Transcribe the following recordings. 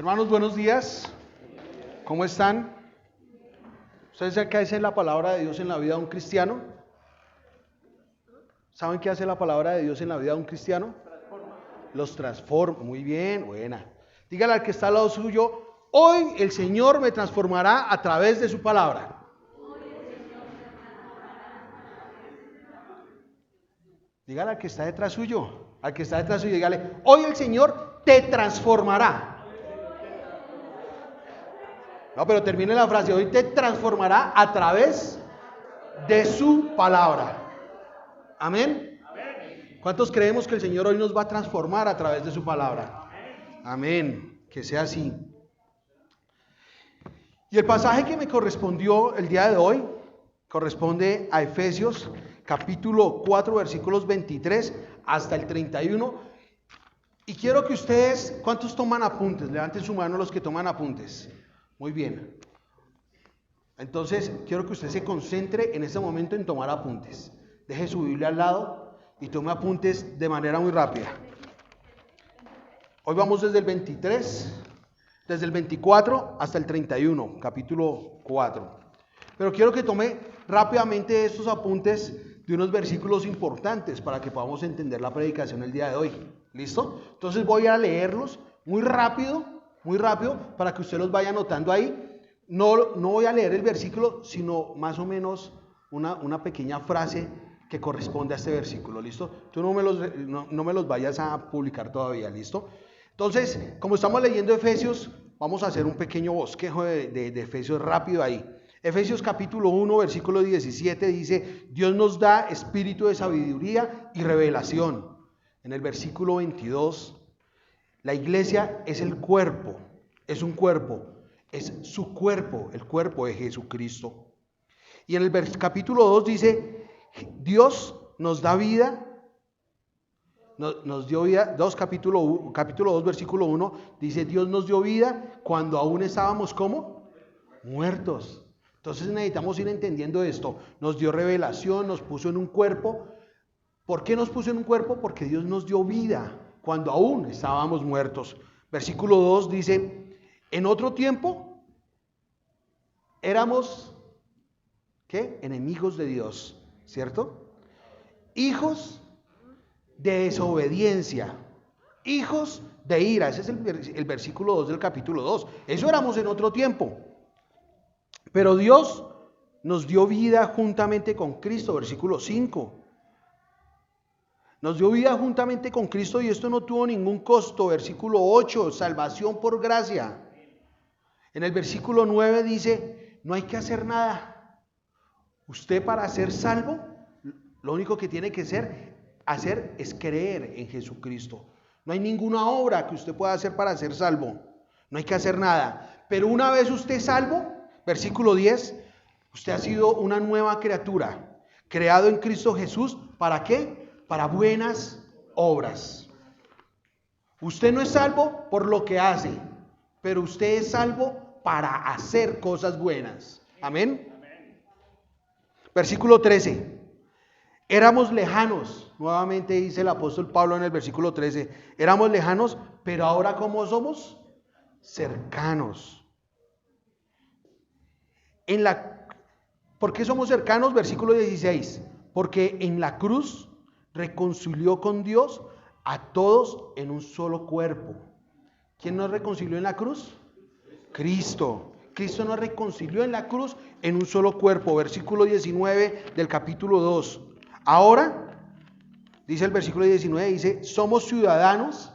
Hermanos, buenos días. ¿Cómo están? ¿Ustedes saben qué hace la palabra de Dios en la vida de un cristiano? ¿Saben qué hace la palabra de Dios en la vida de un cristiano? Los transforma. Muy bien, buena. Dígale al que está al lado suyo, hoy el Señor me transformará a través de su palabra. Dígale al que está detrás suyo, dígale, hoy el Señor te transformará. No, pero termine la frase, hoy te transformará a través de su palabra. Amén. ¿Cuántos creemos que el Señor hoy nos va a transformar a través de su palabra? Amén. Que sea así. Y el pasaje que me correspondió el día de hoy corresponde a Efesios capítulo 4 versículos 23 hasta el 31. Y quiero que ustedes, ¿cuántos toman apuntes? Levanten su mano los que toman apuntes. Muy bien. Entonces, quiero que usted se concentre en este momento en tomar apuntes. Deje su Biblia al lado y tome apuntes de manera muy rápida. Hoy vamos desde el 24 hasta el 31, capítulo 4. Pero quiero que tome rápidamente estos apuntes de unos versículos importantes para que podamos entender la predicación el día de hoy. ¿Listo? Entonces voy a leerlos muy rápido, para que usted los vaya anotando ahí. No voy a leer el versículo, sino más o menos una pequeña frase que corresponde a este versículo. ¿Listo? Tú no me los vayas a publicar todavía. ¿Listo? Entonces, como estamos leyendo Efesios, vamos a hacer un pequeño bosquejo de Efesios rápido ahí. Efesios capítulo 1, versículo 17 dice, Dios nos da espíritu de sabiduría y revelación. En el versículo 22, la iglesia es el cuerpo, es un cuerpo, es su cuerpo, el cuerpo de Jesucristo. Y en el capítulo 2 dice, Dios nos da vida, nos dio vida, capítulo 2, versículo 1, dice, Dios nos dio vida cuando aún estábamos ¿cómo? Muertos. Entonces necesitamos ir entendiendo esto. Nos dio revelación, nos puso en un cuerpo. ¿Por qué nos puso en un cuerpo? Porque Dios nos dio vida cuando aún estábamos muertos. Versículo 2 dice, en otro tiempo éramos, ¿qué? Enemigos de Dios, ¿cierto? Hijos de desobediencia, hijos de ira. Ese es el versículo 2 del capítulo 2. Eso éramos en otro tiempo. Pero Dios nos dio vida juntamente con Cristo, versículo 5. Nos dio vida juntamente con Cristo y esto no tuvo ningún costo, versículo 8, salvación por gracia. En el versículo 9 dice, no hay que hacer nada. Usted para ser salvo, lo único que tiene que hacer es creer en Jesucristo. No hay ninguna obra que usted pueda hacer para ser salvo. No hay que hacer nada. Pero una vez usted es salvo, versículo 10, usted ha sido una nueva criatura, creado en Cristo Jesús. ¿Para qué? Para buenas obras. Usted no es salvo por lo que hace, pero usted es salvo para hacer cosas buenas. Amén. Versículo 13. Éramos lejanos, nuevamente dice el apóstol Pablo en el versículo 13, éramos lejanos, pero ahora ¿cómo somos? Cercanos. ¿Por qué somos cercanos? Versículo 16, porque en la cruz reconcilió con Dios a todos en un solo cuerpo. ¿Quién nos reconcilió en la cruz? Cristo. Cristo nos reconcilió en la cruz en un solo cuerpo. Versículo 19 del capítulo 2. Ahora, dice el versículo 19, dice, somos ciudadanos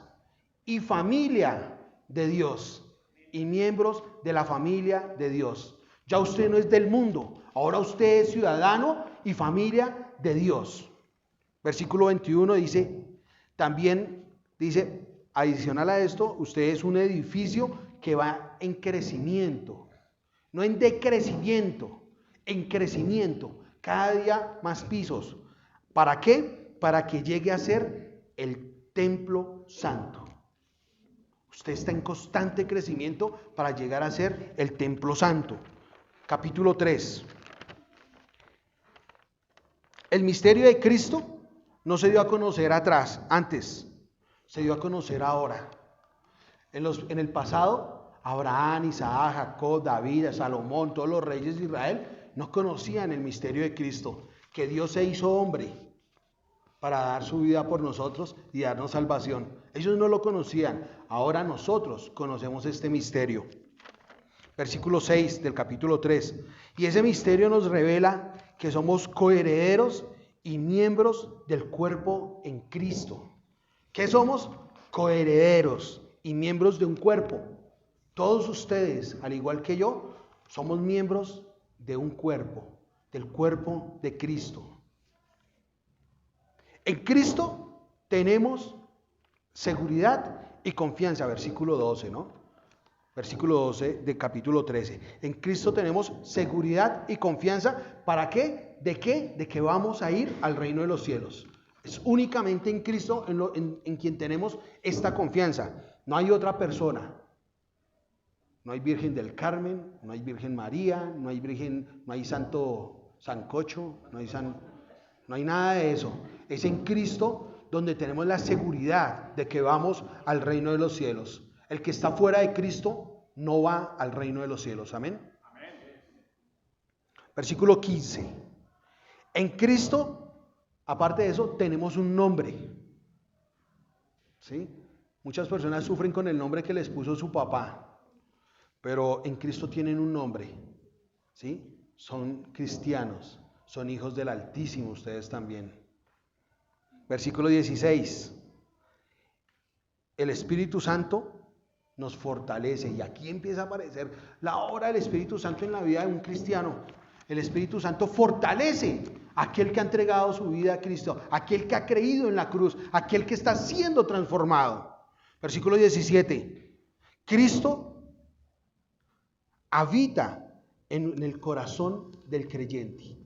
y familia de Dios y miembros de la familia de Dios. Ya usted no es del mundo, ahora usted es ciudadano y familia de Dios. Versículo 21 dice, también dice, adicional a esto, usted es un edificio que va en crecimiento, no en decrecimiento, en crecimiento, cada día más pisos. ¿Para qué? Para que llegue a ser el templo santo. Usted está en constante crecimiento para llegar a ser el templo santo. Capítulo 3. El misterio de Cristo no se dio a conocer antes, se dio a conocer ahora. En el pasado, Abraham, Isaac, Jacob, David, Salomón, todos los reyes de Israel no conocían el misterio de Cristo, que Dios se hizo hombre para dar su vida por nosotros y darnos salvación. Ellos no lo conocían, ahora nosotros conocemos este misterio. Versículo 6 del capítulo 3. Y ese misterio nos revela que somos coherederos y miembros del cuerpo en Cristo. ¿Qué somos? Coherederos y miembros de un cuerpo. Todos ustedes, al igual que yo, somos miembros de un cuerpo, del cuerpo de Cristo. En Cristo tenemos seguridad y confianza, versículo 12, ¿no? Versículo 12 del capítulo 13. En Cristo tenemos seguridad y confianza. ¿Para qué? ¿De qué? De que vamos a ir al reino de los cielos. Es únicamente en Cristo en quien tenemos esta confianza. No hay otra persona. No hay Virgen del Carmen, no hay Virgen María, no hay Santo Sancocho, no hay nada de eso. Es en Cristo donde tenemos la seguridad de que vamos al reino de los cielos. El que está fuera de Cristo no va al reino de los cielos. Amén. Amén. Versículo 15. En Cristo, aparte de eso, tenemos un nombre. ¿Sí? Muchas personas sufren con el nombre que les puso su papá, pero en Cristo tienen un nombre. ¿Sí? Son cristianos, son hijos del Altísimo, ustedes también. Versículo 16. El Espíritu Santo nos fortalece, y aquí empieza a aparecer la obra del Espíritu Santo en la vida de un cristiano. El Espíritu Santo fortalece a aquel que ha entregado su vida a Cristo, aquel que ha creído en la cruz, aquel que está siendo transformado. Versículo 17. Cristo habita en el corazón del creyente.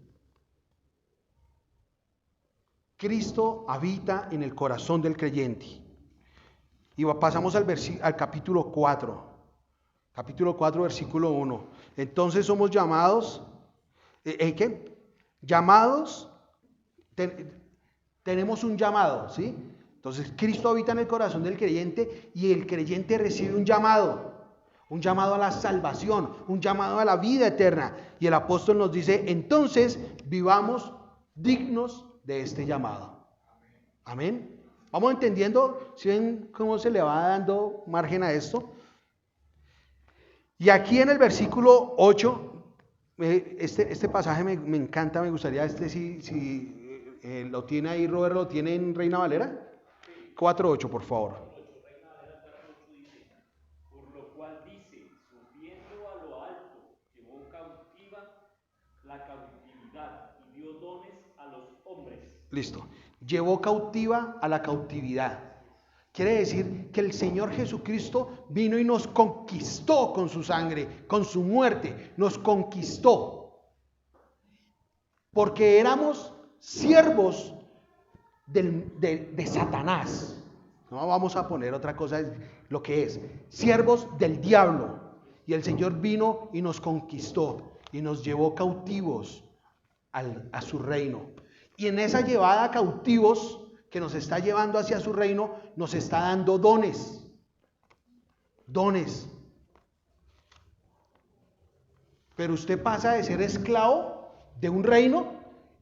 Cristo habita en el corazón del creyente. Y pasamos al capítulo 4. Capítulo 4, versículo 1. Entonces somos llamados, ¿qué? Llamados, tenemos un llamado, ¿sí? Entonces Cristo habita en el corazón del creyente y el creyente recibe un llamado a la salvación, un llamado a la vida eterna. Y el apóstol nos dice, entonces vivamos dignos de este llamado. Amén. ¿Vamos entendiendo? ¿Sí ven cómo se le va dando margen a esto? Y aquí en el versículo 8, este pasaje me encanta, me gustaría, si lo tiene ahí, Robert, ¿lo tiene en Reina Valera? 4:8, por favor. Por lo cual dice, subiendo a lo alto, llevó cautiva la cautividad y dio dones a los hombres. Listo. Llevó cautiva a la cautividad. Quiere decir que el Señor Jesucristo vino y nos conquistó con su sangre, con su muerte, nos conquistó. Porque éramos siervos de Satanás. No vamos a poner otra cosa, lo que es, siervos del diablo. Y el Señor vino y nos conquistó y nos llevó cautivos a su reino. Y en esa llevada cautivos que nos está llevando hacia su reino, nos está dando dones. Dones. Pero usted pasa de ser esclavo de un reino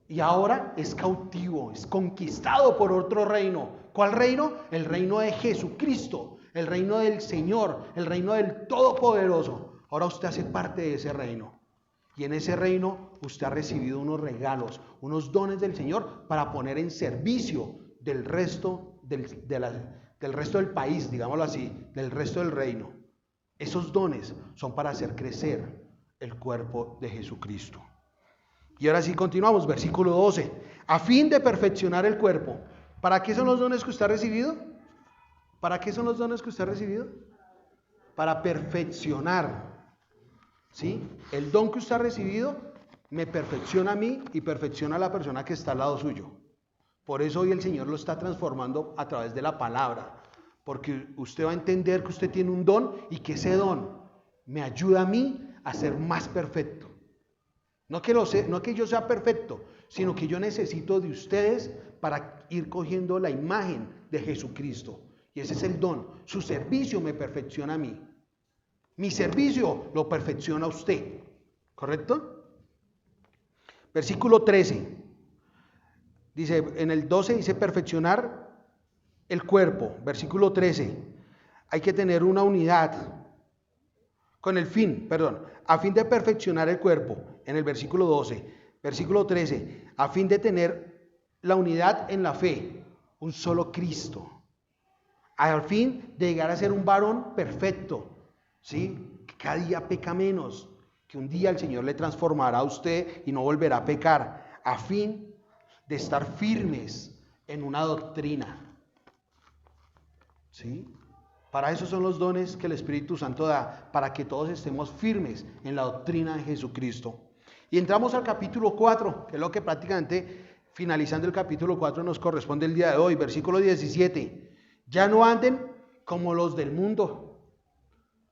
y ahora es cautivo, es conquistado por otro reino. ¿Cuál reino? El reino de Jesucristo, el reino del Señor, el reino del Todopoderoso. Ahora usted hace parte de ese reino. Y en ese reino usted ha recibido unos regalos, unos dones del Señor para poner en servicio del resto del resto del país, digámoslo así, del resto del reino. Esos dones son para hacer crecer el cuerpo de Jesucristo. Y ahora sí continuamos, versículo 12. A fin de perfeccionar el cuerpo. ¿Para qué son los dones que usted ha recibido? ¿Para qué son los dones que usted ha recibido? Para perfeccionar. ¿Sí? El don que usted ha recibido me perfecciona a mí y perfecciona a la persona que está al lado suyo. Por eso hoy el Señor lo está transformando a través de la palabra, porque usted va a entender que usted tiene un don y que ese don me ayuda a mí a ser más perfecto. No que yo sea perfecto, sino que yo necesito de ustedes para ir cogiendo la imagen de Jesucristo. Y ese es el don. Su servicio me perfecciona a mí. Mi servicio lo perfecciona usted. ¿Correcto? Versículo 13. Dice, en el 12 dice perfeccionar el cuerpo. Versículo 13. Hay que tener una unidad a fin de perfeccionar el cuerpo. En el versículo 12. Versículo 13. A fin de tener la unidad en la fe. Un solo Cristo. Al fin de llegar a ser un varón perfecto. ¿Sí? Que cada día peca menos. Que un día el Señor le transformará a usted y no volverá a pecar. A fin de estar firmes en una doctrina. ¿Sí? Para eso son los dones que el Espíritu Santo da, para que todos estemos firmes en la doctrina de Jesucristo. Y entramos al capítulo 4, que es lo que prácticamente, finalizando el capítulo 4, nos corresponde el día de hoy. Versículo 17. Ya no anden como los del mundo.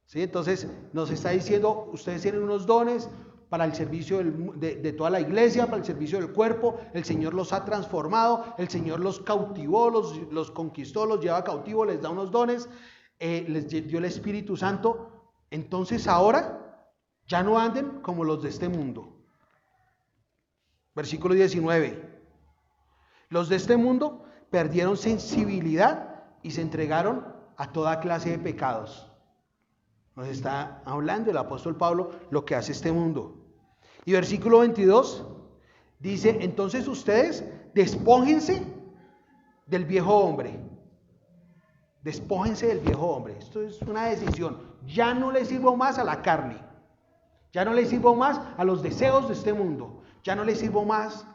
¿Sí? Entonces nos está diciendo, ustedes tienen unos dones para el servicio de toda la iglesia, para el servicio del cuerpo. El Señor los ha transformado, el Señor los cautivó, los conquistó, los lleva cautivos, les da unos dones. Les dio el Espíritu Santo. Entonces ahora ya no anden como los de este mundo. Versículo 19. Los de este mundo perdieron sensibilidad y se entregaron a toda clase de pecados. Nos está hablando el apóstol Pablo lo que hace este mundo. Y versículo 22 dice, entonces ustedes despójense del viejo hombre. Despójense del viejo hombre. Esto es una decisión. Ya no le sirvo más a la carne. Ya no le sirvo más a los deseos de este mundo. Ya no le sirvo más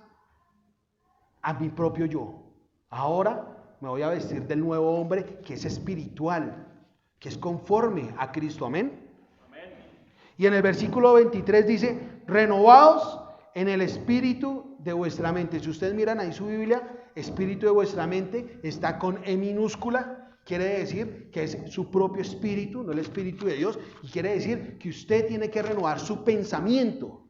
a mi propio yo. Ahora me voy a vestir del nuevo hombre que es espiritual, que es conforme a Cristo. Amén. Amén. Y en el versículo 23 dice, renovados en el espíritu de vuestra mente. Si ustedes miran ahí su Biblia, espíritu de vuestra mente está con E minúscula. Quiere decir que es su propio espíritu, no el espíritu de Dios. Y quiere decir que usted tiene que renovar su pensamiento.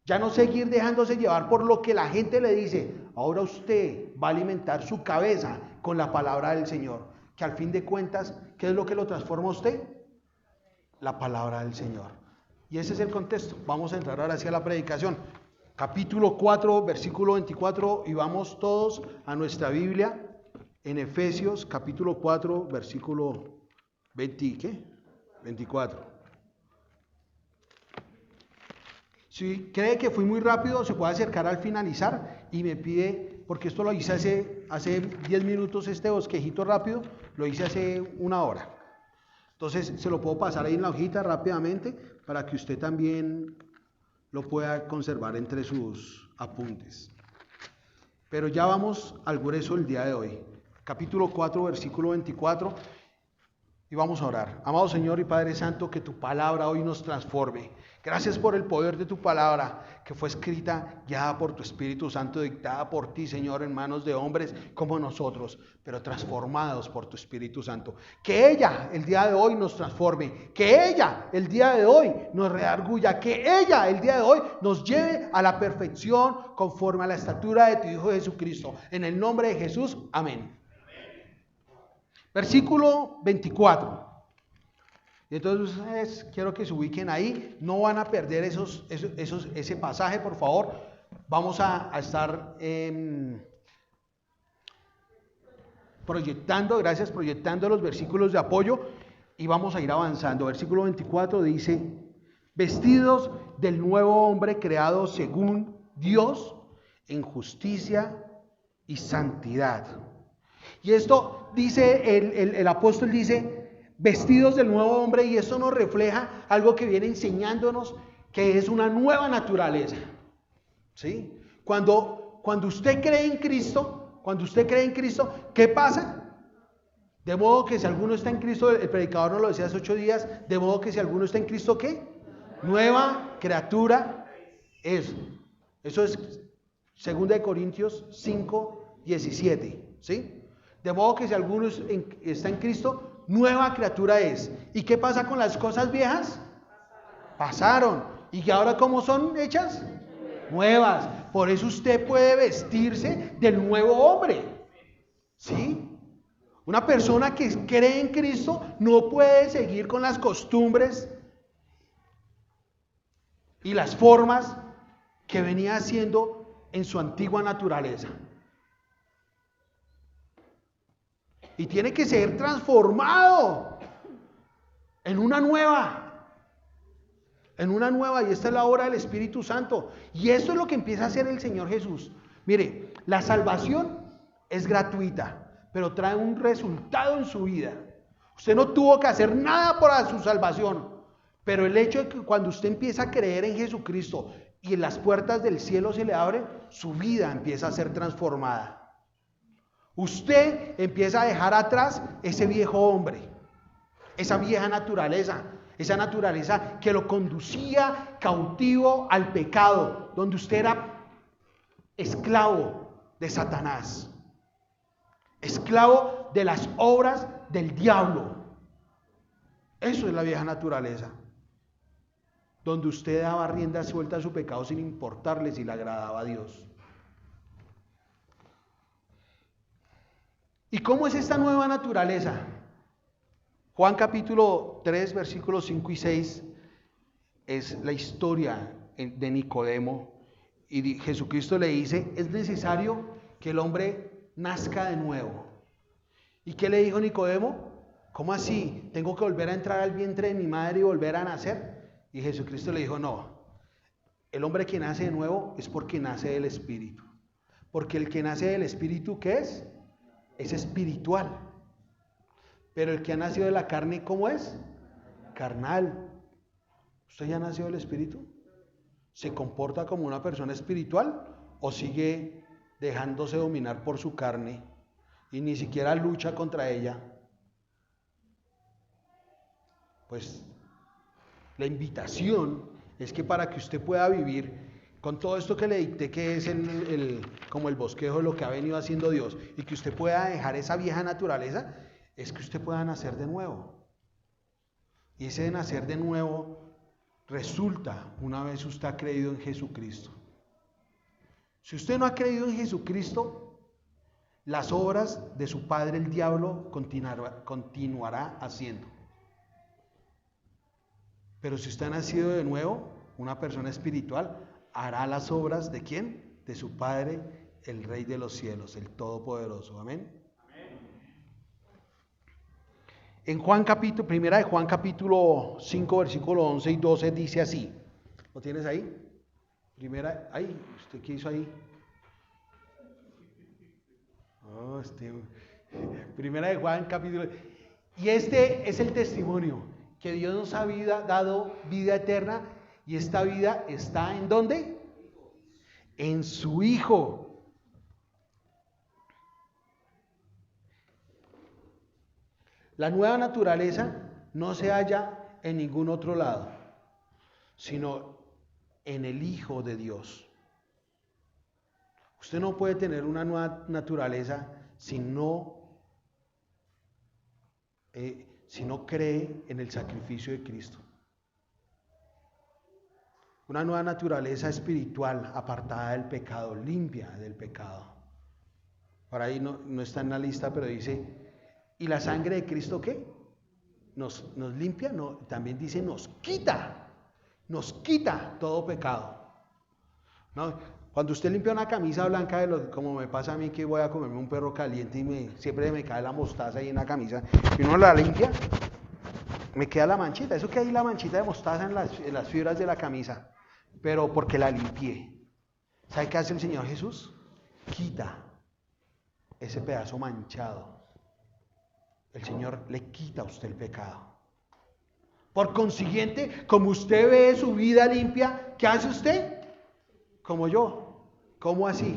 Ya no seguir dejándose llevar por lo que la gente le dice. Ahora usted va a alimentar su cabeza con la palabra del Señor. Que al fin de cuentas, ¿qué es lo que lo transforma a usted? La palabra del Señor. Y ese es el contexto. Vamos a entrar ahora hacia la predicación. Capítulo 4, versículo 24. Y vamos todos a nuestra Biblia. En Efesios capítulo 4, versículo 24. Si cree que fui muy rápido, se puede acercar al finalizar y me pide, porque esto lo hice hace 10 minutos, este bosquejito rápido, lo hice hace una hora. Entonces se lo puedo pasar ahí en la hojita rápidamente para que usted también lo pueda conservar entre sus apuntes. Pero ya vamos al grueso del día de hoy. Capítulo 4, versículo 24, y vamos a orar. Amado Señor y Padre Santo, que tu palabra hoy nos transforme. Gracias por el poder de tu palabra, que fue escrita, guiada por tu Espíritu Santo, dictada por ti, Señor, en manos de hombres como nosotros, pero transformados por tu Espíritu Santo. Que ella el día de hoy nos transforme, que ella el día de hoy nos redarguya, que ella el día de hoy nos lleve a la perfección conforme a la estatura de tu Hijo Jesucristo. En el nombre de Jesús, amén. Versículo 24. Entonces quiero que se ubiquen ahí, no van a perder ese pasaje, por favor. Vamos a estar proyectando los versículos de apoyo y vamos a ir avanzando. Versículo 24 dice, vestidos del nuevo hombre creado según Dios en justicia y santidad. Y esto dice, el apóstol dice, vestidos del nuevo hombre, y eso nos refleja algo que viene enseñándonos, que es una nueva naturaleza. ¿Sí? Cuando usted cree en Cristo, ¿qué pasa? De modo que si alguno está en Cristo, el predicador nos lo decía hace 8 días, de modo que si alguno está en Cristo, ¿qué? Nueva criatura es. Eso es 2 Corintios 5, 17. ¿Sí? De modo que si alguno está en Cristo, nueva criatura es. ¿Y qué pasa con las cosas viejas? Pasaron. ¿Y que ahora cómo son hechas? Nuevas. Por eso usted puede vestirse del nuevo hombre. ¿Sí? Una persona que cree en Cristo no puede seguir con las costumbres y las formas que venía haciendo en su antigua naturaleza. Y tiene que ser transformado en una nueva, y esta es la obra del Espíritu Santo. Y eso es lo que empieza a hacer el Señor Jesús. Mire, la salvación es gratuita, pero trae un resultado en su vida. Usted no tuvo que hacer nada para su salvación, pero el hecho de que cuando usted empieza a creer en Jesucristo y las puertas del cielo se le abren, su vida empieza a ser transformada. Usted empieza a dejar atrás ese viejo hombre, esa vieja naturaleza, esa naturaleza que lo conducía cautivo al pecado, donde usted era esclavo de Satanás, esclavo de las obras del diablo. Eso es la vieja naturaleza, donde usted daba rienda suelta a su pecado sin importarle si le agradaba a Dios. ¿Y cómo es esta nueva naturaleza? Juan capítulo 3, versículos 5 y 6 es la historia de Nicodemo, y Jesucristo le dice, es necesario que el hombre nazca de nuevo. ¿Y qué le dijo Nicodemo? ¿Cómo así? ¿Tengo que volver a entrar al vientre de mi madre y volver a nacer? Y Jesucristo le dijo, no, el hombre que nace de nuevo es porque nace del Espíritu. Porque el que nace del Espíritu, ¿qué es? Es espiritual. Pero el que ha nacido de la carne, ¿cómo es? Carnal. ¿Usted ya nació del Espíritu? ¿Se comporta como una persona espiritual o sigue dejándose dominar por su carne y ni siquiera lucha contra ella? Pues la invitación es que para que usted pueda vivir con todo esto que le dicté, que es como el bosquejo de lo que ha venido haciendo Dios, y que usted pueda dejar esa vieja naturaleza, es que usted pueda nacer de nuevo. Y ese de nacer de nuevo resulta una vez usted ha creído en Jesucristo. Si usted no ha creído en Jesucristo, las obras de su padre el diablo continuará haciendo. Pero si usted ha nacido de nuevo, una persona espiritual, hará las obras ¿de quién? De su Padre, el Rey de los cielos, el Todopoderoso. Amén. En primera de Juan capítulo 5, versículo 11 y 12 dice así. ¿Lo tienes ahí? ¿Usted qué hizo ahí? Primera de Juan capítulo. Y este es el testimonio, que Dios nos ha dado vida eterna, y esta vida está ¿en dónde? En su Hijo. La nueva naturaleza no se halla en ningún otro lado, sino en el Hijo de Dios. Usted no puede tener una nueva naturaleza si no cree en el sacrificio de Cristo. Una nueva naturaleza espiritual, apartada del pecado, limpia del pecado. Por ahí no está en la lista, pero dice, ¿y la sangre de Cristo qué? ¿Nos limpia? No, también dice, nos quita todo pecado. ¿No? Cuando usted limpia una camisa blanca, como me pasa a mí que voy a comerme un perro caliente y siempre me cae la mostaza ahí en la camisa, y uno la limpia, me queda la manchita, eso que hay la manchita de mostaza en las fibras de la camisa, pero porque la limpié. ¿Sabe qué hace el Señor Jesús? Quita ese pedazo manchado. El Señor le quita a usted el pecado. Por consiguiente, como usted ve su vida limpia, ¿qué hace usted? Como yo. ¿Cómo así?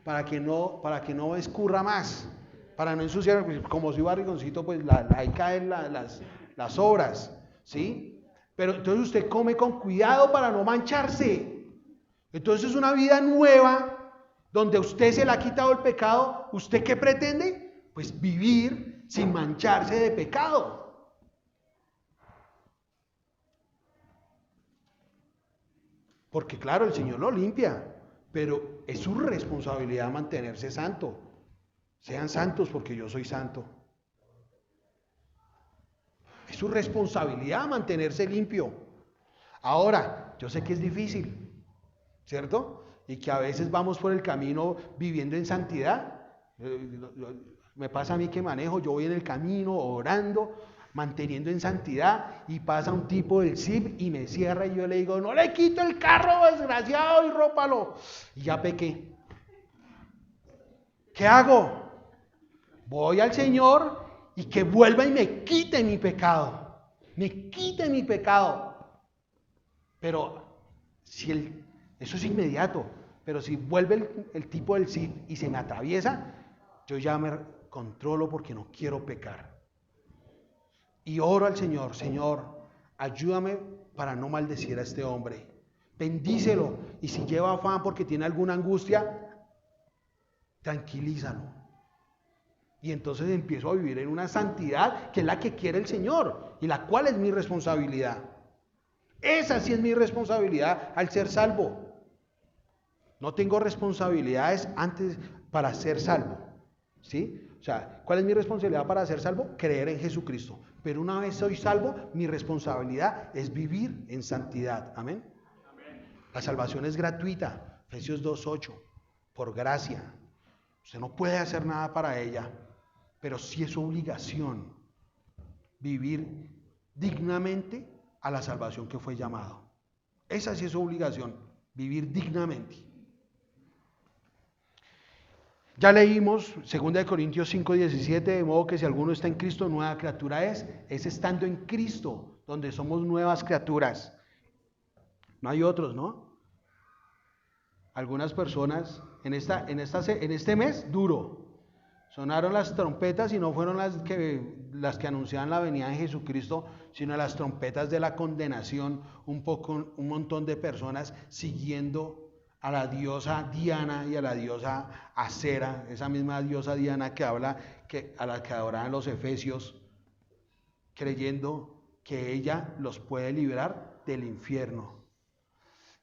Para que no escurra más, para no ensuciar, como soy barrigoncito, pues ahí caen las obras, ¿sí? Pero entonces usted come con cuidado para no mancharse. Entonces una vida nueva, donde usted se le ha quitado el pecado. ¿Usted qué pretende? Pues vivir sin mancharse de pecado. Porque claro, el Señor lo limpia, pero es su responsabilidad mantenerse santo. Sean santos porque yo soy santo. Es su responsabilidad mantenerse limpio. Ahora, Yo sé que es difícil, ¿cierto? Y que a veces vamos por el camino viviendo en santidad. Me pasa a mí que manejo, yo voy en el camino orando, manteniendo en santidad, y pasa un tipo del CIP y me cierra y yo le digo, no le quito el carro, desgraciado, y rópalo. Y ya pequé. ¿Qué hago? Voy al Señor y que vuelva y me quite mi pecado. Me quite mi pecado. Pero si eso es inmediato, pero si vuelve el tipo del CIP y se me atraviesa, yo ya me controlo porque no quiero pecar. Y oro al Señor, Señor, ayúdame para no maldecir a este hombre. Bendícelo. Y si lleva afán porque tiene alguna angustia, tranquilízalo. Y entonces empiezo a vivir en una santidad que es la que quiere el Señor y la cual es mi responsabilidad. Esa sí es mi responsabilidad al ser salvo. No tengo responsabilidades antes para ser salvo. ¿Sí? O sea, ¿cuál es mi responsabilidad para ser salvo? Creer en Jesucristo. Pero una vez soy salvo, mi responsabilidad es vivir en santidad. Amén. La salvación es gratuita. Efesios 2:8. Por gracia. Usted no puede hacer nada para ella, pero sí es su obligación vivir dignamente a la salvación que fue llamado. Esa sí es su obligación, vivir dignamente. Ya leímos 2 Corintios 5:17, de modo que si alguno está en Cristo, nueva criatura es estando en Cristo, donde somos nuevas criaturas. No hay otros, ¿no? Algunas personas en este mes duro sonaron las trompetas y no fueron las que anunciaban la venida de Jesucristo, sino las trompetas de la condenación. Un montón de personas siguiendo a la diosa Diana y a la diosa Acera, esa misma diosa Diana a la que adoraban los efesios, creyendo que ella los puede librar del infierno.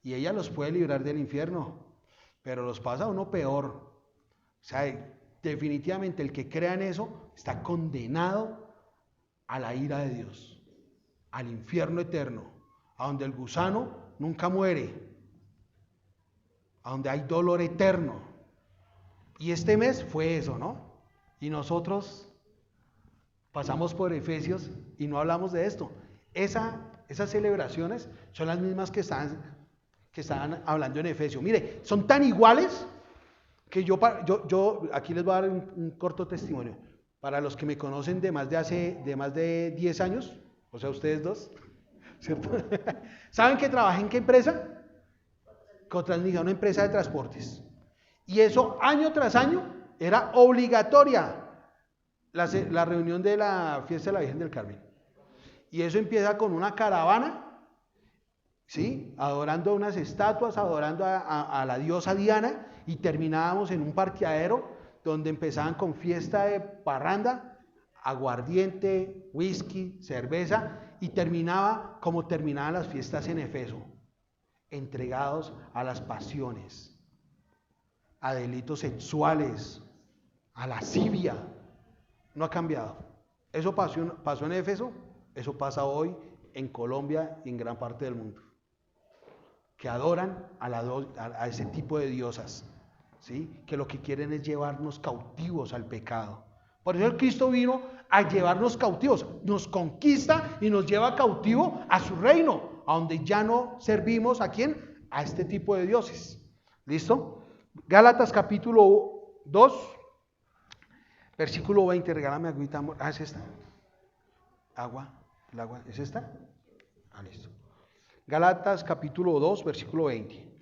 Y ella los puede librar del infierno, pero los pasa a uno peor. O sea, definitivamente el que crea en eso está condenado a la ira de Dios, al infierno eterno, a donde el gusano nunca muere, a donde hay dolor eterno. Y este mes fue eso, ¿no? Y nosotros pasamos por Efesios y no hablamos de esto. Esas celebraciones son las mismas que estaban hablando en Efesios. Mire, son tan iguales que yo aquí les voy a dar un corto testimonio. Para los que me conocen de más de 10 años, o sea, ustedes dos, ¿cierto? ¿Saben que trabajé en qué empresa? Transmisión, una empresa de transportes. Y eso año tras año era obligatoria la reunión de la fiesta de la Virgen del Carmen. Y eso empieza con una caravana, ¿sí? Adorando unas estatuas, adorando a la diosa Diana, y terminábamos en un parqueadero donde empezaban con fiesta de parranda, aguardiente, whisky, cerveza, y terminaba como terminaban las fiestas en Efeso, entregados a las pasiones, a delitos sexuales, a lascivia. No ha cambiado. Eso pasó en Éfeso, eso pasa hoy en Colombia y en gran parte del mundo, que adoran a ese tipo de diosas, ¿sí? Que lo que quieren es llevarnos cautivos al pecado. Por eso el Cristo vino a llevarnos cautivos, nos conquista y nos lleva cautivo a su reino, a donde ya no servimos ¿a quién? A este tipo de dioses. ¿Listo? Gálatas capítulo 2, versículo 20. Regálame agüita, amor. ¿Es esta? ¿El agua? ¿Es esta? Listo. Gálatas capítulo 2, versículo 20.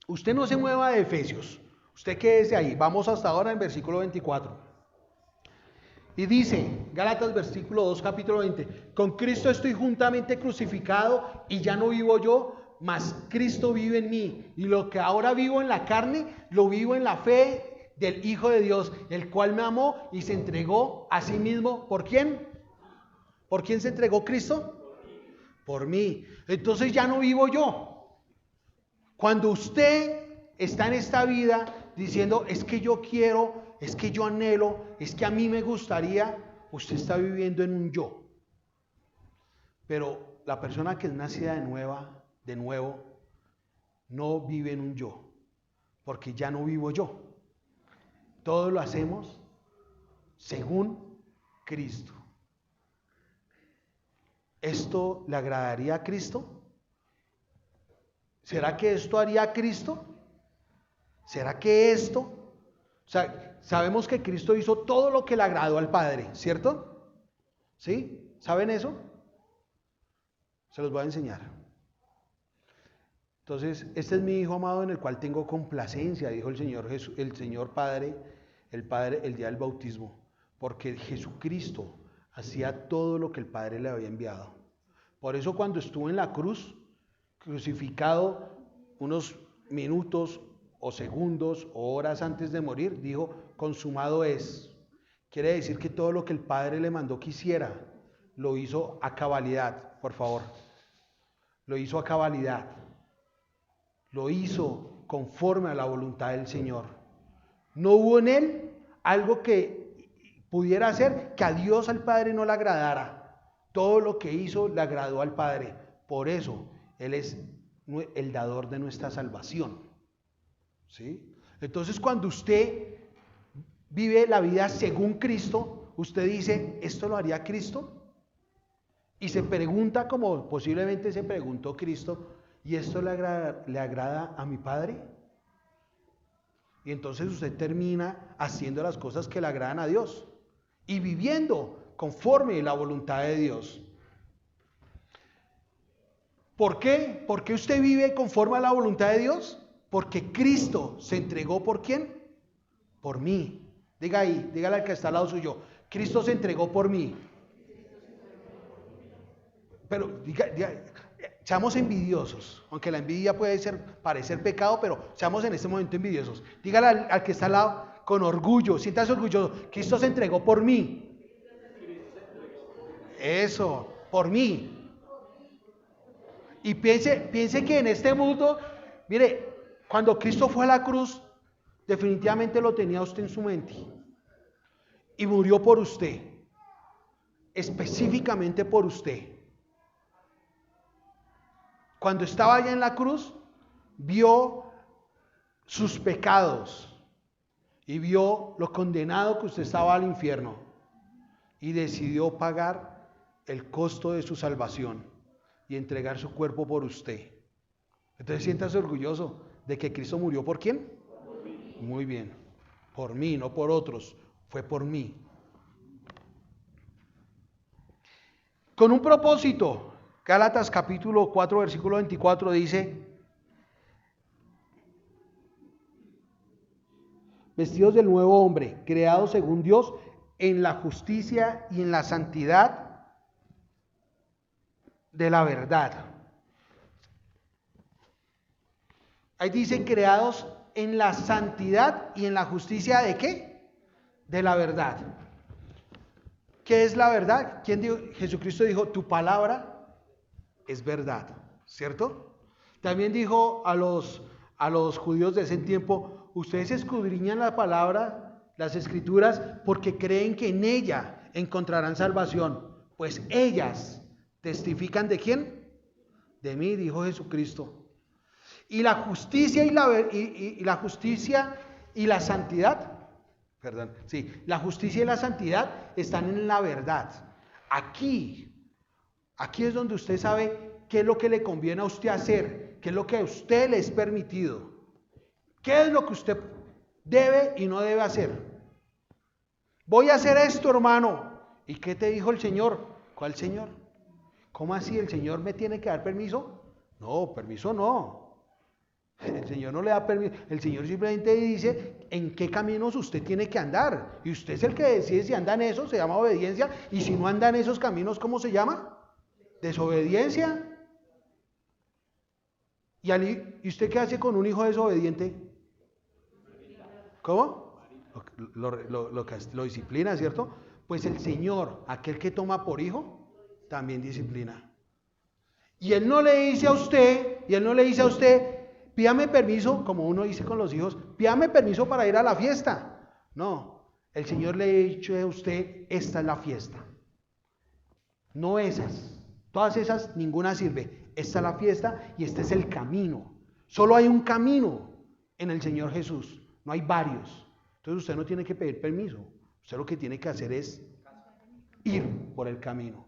Usted no se mueva de Efesios. Usted quédese ahí. Vamos hasta ahora en versículo 24. Y dice, Gálatas versículo 2, capítulo 20, con Cristo estoy juntamente crucificado y ya no vivo yo, mas Cristo vive en mí. Y lo que ahora vivo en la carne, lo vivo en la fe del Hijo de Dios, el cual me amó y se entregó a sí mismo. ¿Por quién? ¿Por quién se entregó Cristo? Por mí. Entonces ya no vivo yo. Cuando usted está en esta vida diciendo, es que yo quiero, es que yo anhelo, es que a mí me gustaría, usted está viviendo en un yo. Pero la persona que es nacida de nuevo, no vive en un yo, porque ya no vivo yo. Todo lo hacemos según Cristo. ¿Esto le agradaría a Cristo? ¿Será que esto haría a Cristo? ¿Será que esto? O sea, sabemos que Cristo hizo todo lo que le agradó al Padre, ¿cierto? ¿Sí? ¿Saben eso? Se los voy a enseñar. Entonces, este es mi Hijo amado en el cual tengo complacencia, dijo el Señor Jesús, el Señor Padre, el día del bautismo, porque Jesucristo hacía todo lo que el Padre le había enviado. Por eso cuando estuvo en la cruz, crucificado, unos minutos o segundos o horas antes de morir, dijo, consumado es. Quiere decir que todo lo que el Padre le mandó que hiciera, lo hizo a cabalidad, por favor. Lo hizo a cabalidad. Lo hizo conforme a la voluntad del Señor. No hubo en él algo que pudiera hacer que a Dios, al Padre, no le agradara. Todo lo que hizo le agradó al Padre. Por eso, Él es el dador de nuestra salvación. ¿Sí? Entonces, cuando usted vive la vida según Cristo, usted dice, ¿esto lo haría Cristo? Y se pregunta, como posiblemente se preguntó Cristo, ¿y esto le agrada a mi Padre? Y entonces usted termina haciendo las cosas que le agradan a Dios y viviendo conforme a la voluntad de Dios. ¿Por qué? ¿Por qué usted vive conforme a la voluntad de Dios? Porque Cristo se entregó ¿por quién? Por mí. Diga ahí, dígale al que está al lado suyo, Cristo se entregó por mí. Pero diga, seamos envidiosos, aunque la envidia puede parecer pecado, pero seamos en este momento envidiosos. Dígale al que está al lado con orgullo, siéntase orgulloso, Cristo se entregó por mí. Eso, por mí. Y piense que en este mundo, mire, cuando Cristo fue a la cruz, definitivamente lo tenía usted en su mente. Y murió por usted, específicamente por usted. Cuando estaba allá en la cruz, vio sus pecados y vio lo condenado que usted estaba al infierno y decidió pagar el costo de su salvación y entregar su cuerpo por usted. Entonces siéntase orgulloso de que Cristo murió ¿por quién? Por mí. Muy bien, por mí, no por otros, fue por mí. Con un propósito. Gálatas capítulo 4 versículo 24 dice, vestidos del nuevo hombre, creados según Dios en la justicia y en la santidad de la verdad. Ahí dice creados en la santidad y en la justicia ¿de qué? De la verdad. ¿Qué es la verdad? ¿Quién dijo? Jesucristo dijo, tu palabra es verdad, ¿cierto? También dijo a los judíos de ese tiempo, ustedes escudriñan la palabra, las escrituras, porque creen que en ella encontrarán salvación, pues ellas testifican ¿de quién? De mí, dijo Jesucristo. Y la justicia la justicia y la santidad, la justicia y la santidad están en la verdad. Aquí es donde usted sabe qué es lo que le conviene a usted hacer, qué es lo que a usted le es permitido, qué es lo que usted debe y no debe hacer. Voy a hacer esto, hermano. ¿Y qué te dijo el Señor? ¿Cuál Señor? ¿Cómo así? ¿El Señor me tiene que dar permiso? No, permiso no. El Señor no le da permiso. El Señor simplemente dice en qué caminos usted tiene que andar. Y usted es el que decide si anda en eso, se llama obediencia. Y si no anda en esos caminos, ¿cómo se llama? Desobediencia. ¿Y usted qué hace con un hijo desobediente? ¿Cómo? Lo disciplina, ¿cierto? Pues el Señor, aquel que toma por hijo, también disciplina. Y Él no le dice a usted, pídame permiso, como uno dice con los hijos, pídame permiso para ir a la fiesta. No, el Señor le ha dicho a usted, esta es la fiesta. No esas. Todas esas, ninguna sirve. Esta es la fiesta y este es el camino. Solo hay un camino en el Señor Jesús, no hay varios. Entonces usted no tiene que pedir permiso. Usted lo que tiene que hacer es ir por el camino.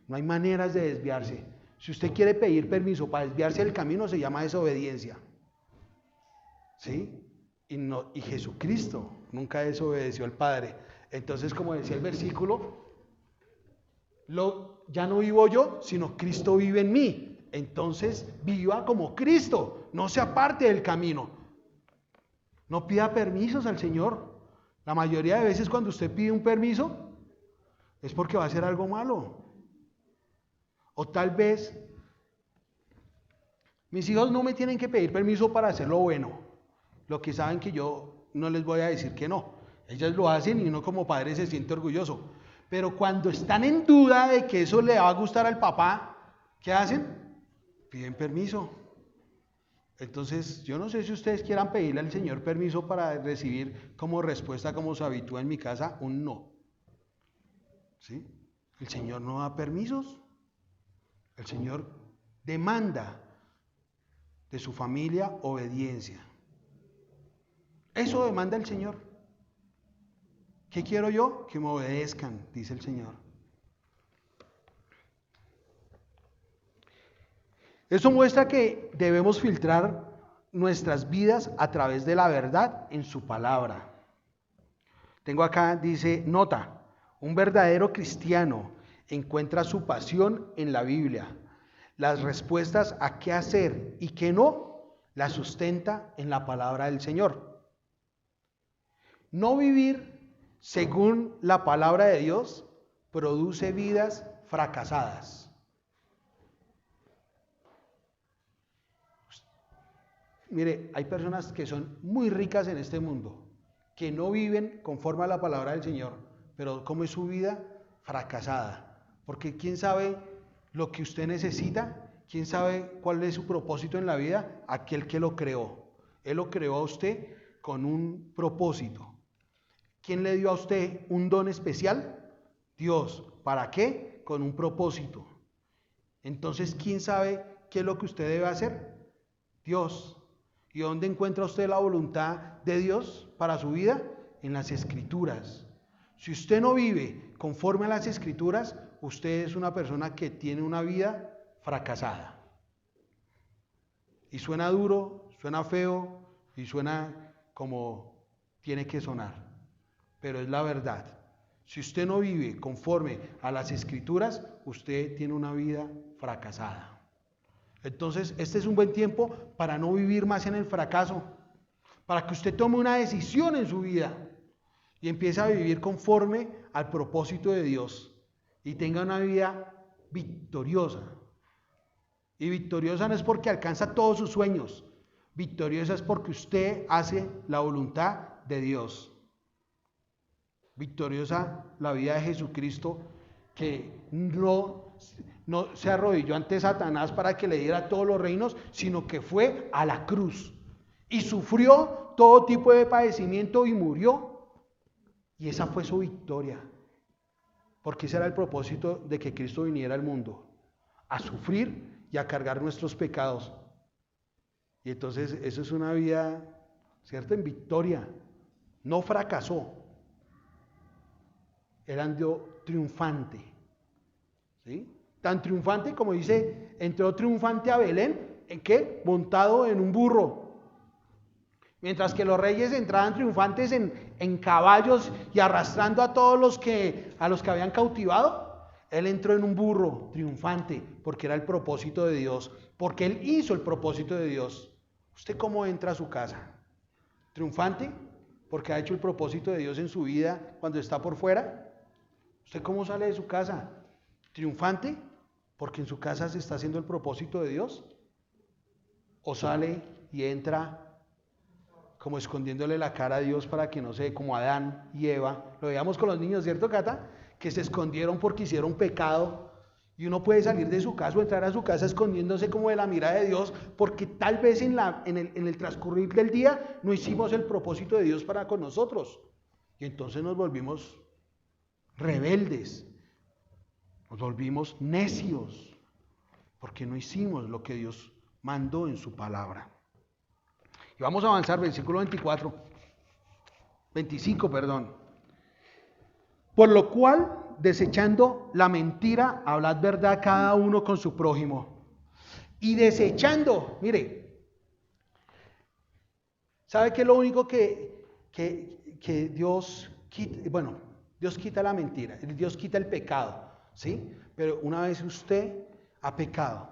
No hay maneras de desviarse. Si usted quiere pedir permiso para desviarse del camino, se llama desobediencia. ¿Sí? Y Jesucristo nunca desobedeció al Padre. Entonces, como decía el versículo, ya no vivo yo, sino Cristo vive en mí. Entonces, viva como Cristo, no se aparte del camino. No pida permisos al Señor. La mayoría de veces cuando usted pide un permiso, es porque va a hacer algo malo. O tal vez, mis hijos no me tienen que pedir permiso para hacer lo bueno. Lo que saben que yo no les voy a decir que no. Ellas lo hacen y uno como padre se siente orgulloso. Pero cuando están en duda de que eso le va a gustar al papá, ¿qué hacen? Piden permiso. Entonces, yo no sé si ustedes quieran pedirle al Señor permiso para recibir como respuesta, como se habitúa en mi casa, un no. ¿Sí? El Señor no da permisos. El Señor demanda de su familia obediencia. Eso demanda el Señor. ¿Qué quiero yo? Que me obedezcan, dice el Señor. Eso muestra que debemos filtrar nuestras vidas a través de la verdad en su palabra. Tengo acá, dice, nota, un verdadero cristiano encuentra su pasión en la Biblia. Las respuestas a qué hacer y qué no, las sustenta en la palabra del Señor. No vivir según la palabra de Dios produce vidas fracasadas. Mire, hay personas que son muy ricas en este mundo, que no viven conforme a la palabra del Señor, pero ¿cómo es su vida? Fracasada. Porque ¿quién sabe lo que usted necesita? ¿Quién sabe cuál es su propósito en la vida? Aquel que lo creó. Él lo creó a usted con un propósito. ¿Quién le dio a usted un don especial? Dios. ¿Para qué? Con un propósito. Entonces, ¿quién sabe qué es lo que usted debe hacer? Dios. ¿Y dónde encuentra usted la voluntad de Dios para su vida? En las Escrituras. Si usted no vive conforme a las Escrituras, usted es una persona que tiene una vida fracasada. Y suena duro, suena feo y suena como tiene que sonar. Pero es la verdad. Si usted no vive conforme a las Escrituras, usted tiene una vida fracasada. Entonces, este es un buen tiempo para no vivir más en el fracaso, para que usted tome una decisión en su vida y empiece a vivir conforme al propósito de Dios y tenga una vida victoriosa. Y victoriosa no es porque alcanza todos sus sueños, victoriosa es porque usted hace la voluntad de Dios. Victoriosa la vida de Jesucristo, que no se arrodilló ante Satanás para que le diera todos los reinos, sino que fue a la cruz y sufrió todo tipo de padecimiento y murió. Y esa fue su victoria, porque ese era el propósito de que Cristo viniera al mundo, a sufrir y a cargar nuestros pecados. Y entonces eso es una vida, ¿cierto?, en victoria. No fracasó. Él andó triunfante. ¿Sí? Tan triunfante como dice, entró triunfante a Belén, ¿en qué? Montado en un burro. Mientras que los reyes entraban triunfantes en caballos y arrastrando a todos los que habían cautivado, él entró en un burro triunfante, porque era el propósito de Dios, porque él hizo el propósito de Dios. ¿Usted cómo entra a su casa? ¿Triunfante? Porque ha hecho el propósito de Dios en su vida cuando está por fuera. ¿Usted cómo sale de su casa? ¿Triunfante? Porque en su casa se está haciendo el propósito de Dios. ¿O sale y entra como escondiéndole la cara a Dios para que no se, como Adán y Eva? Lo veíamos con los niños, ¿cierto, Cata? Que se escondieron porque hicieron pecado. Y uno puede salir de su casa o entrar a su casa escondiéndose como de la mirada de Dios, porque tal vez en el transcurrir del día no hicimos el propósito de Dios para con nosotros. Y entonces nos volvimos rebeldes. Nos volvimos necios porque no hicimos lo que Dios mandó en su palabra. Y vamos a avanzar, versículo 25, perdón. Por lo cual, desechando la mentira, hablad verdad cada uno con su prójimo. Y desechando, mire, ¿sabe qué es lo único que Dios quita? Bueno, Dios quita la mentira, Dios quita el pecado, ¿sí? Pero una vez usted ha pecado,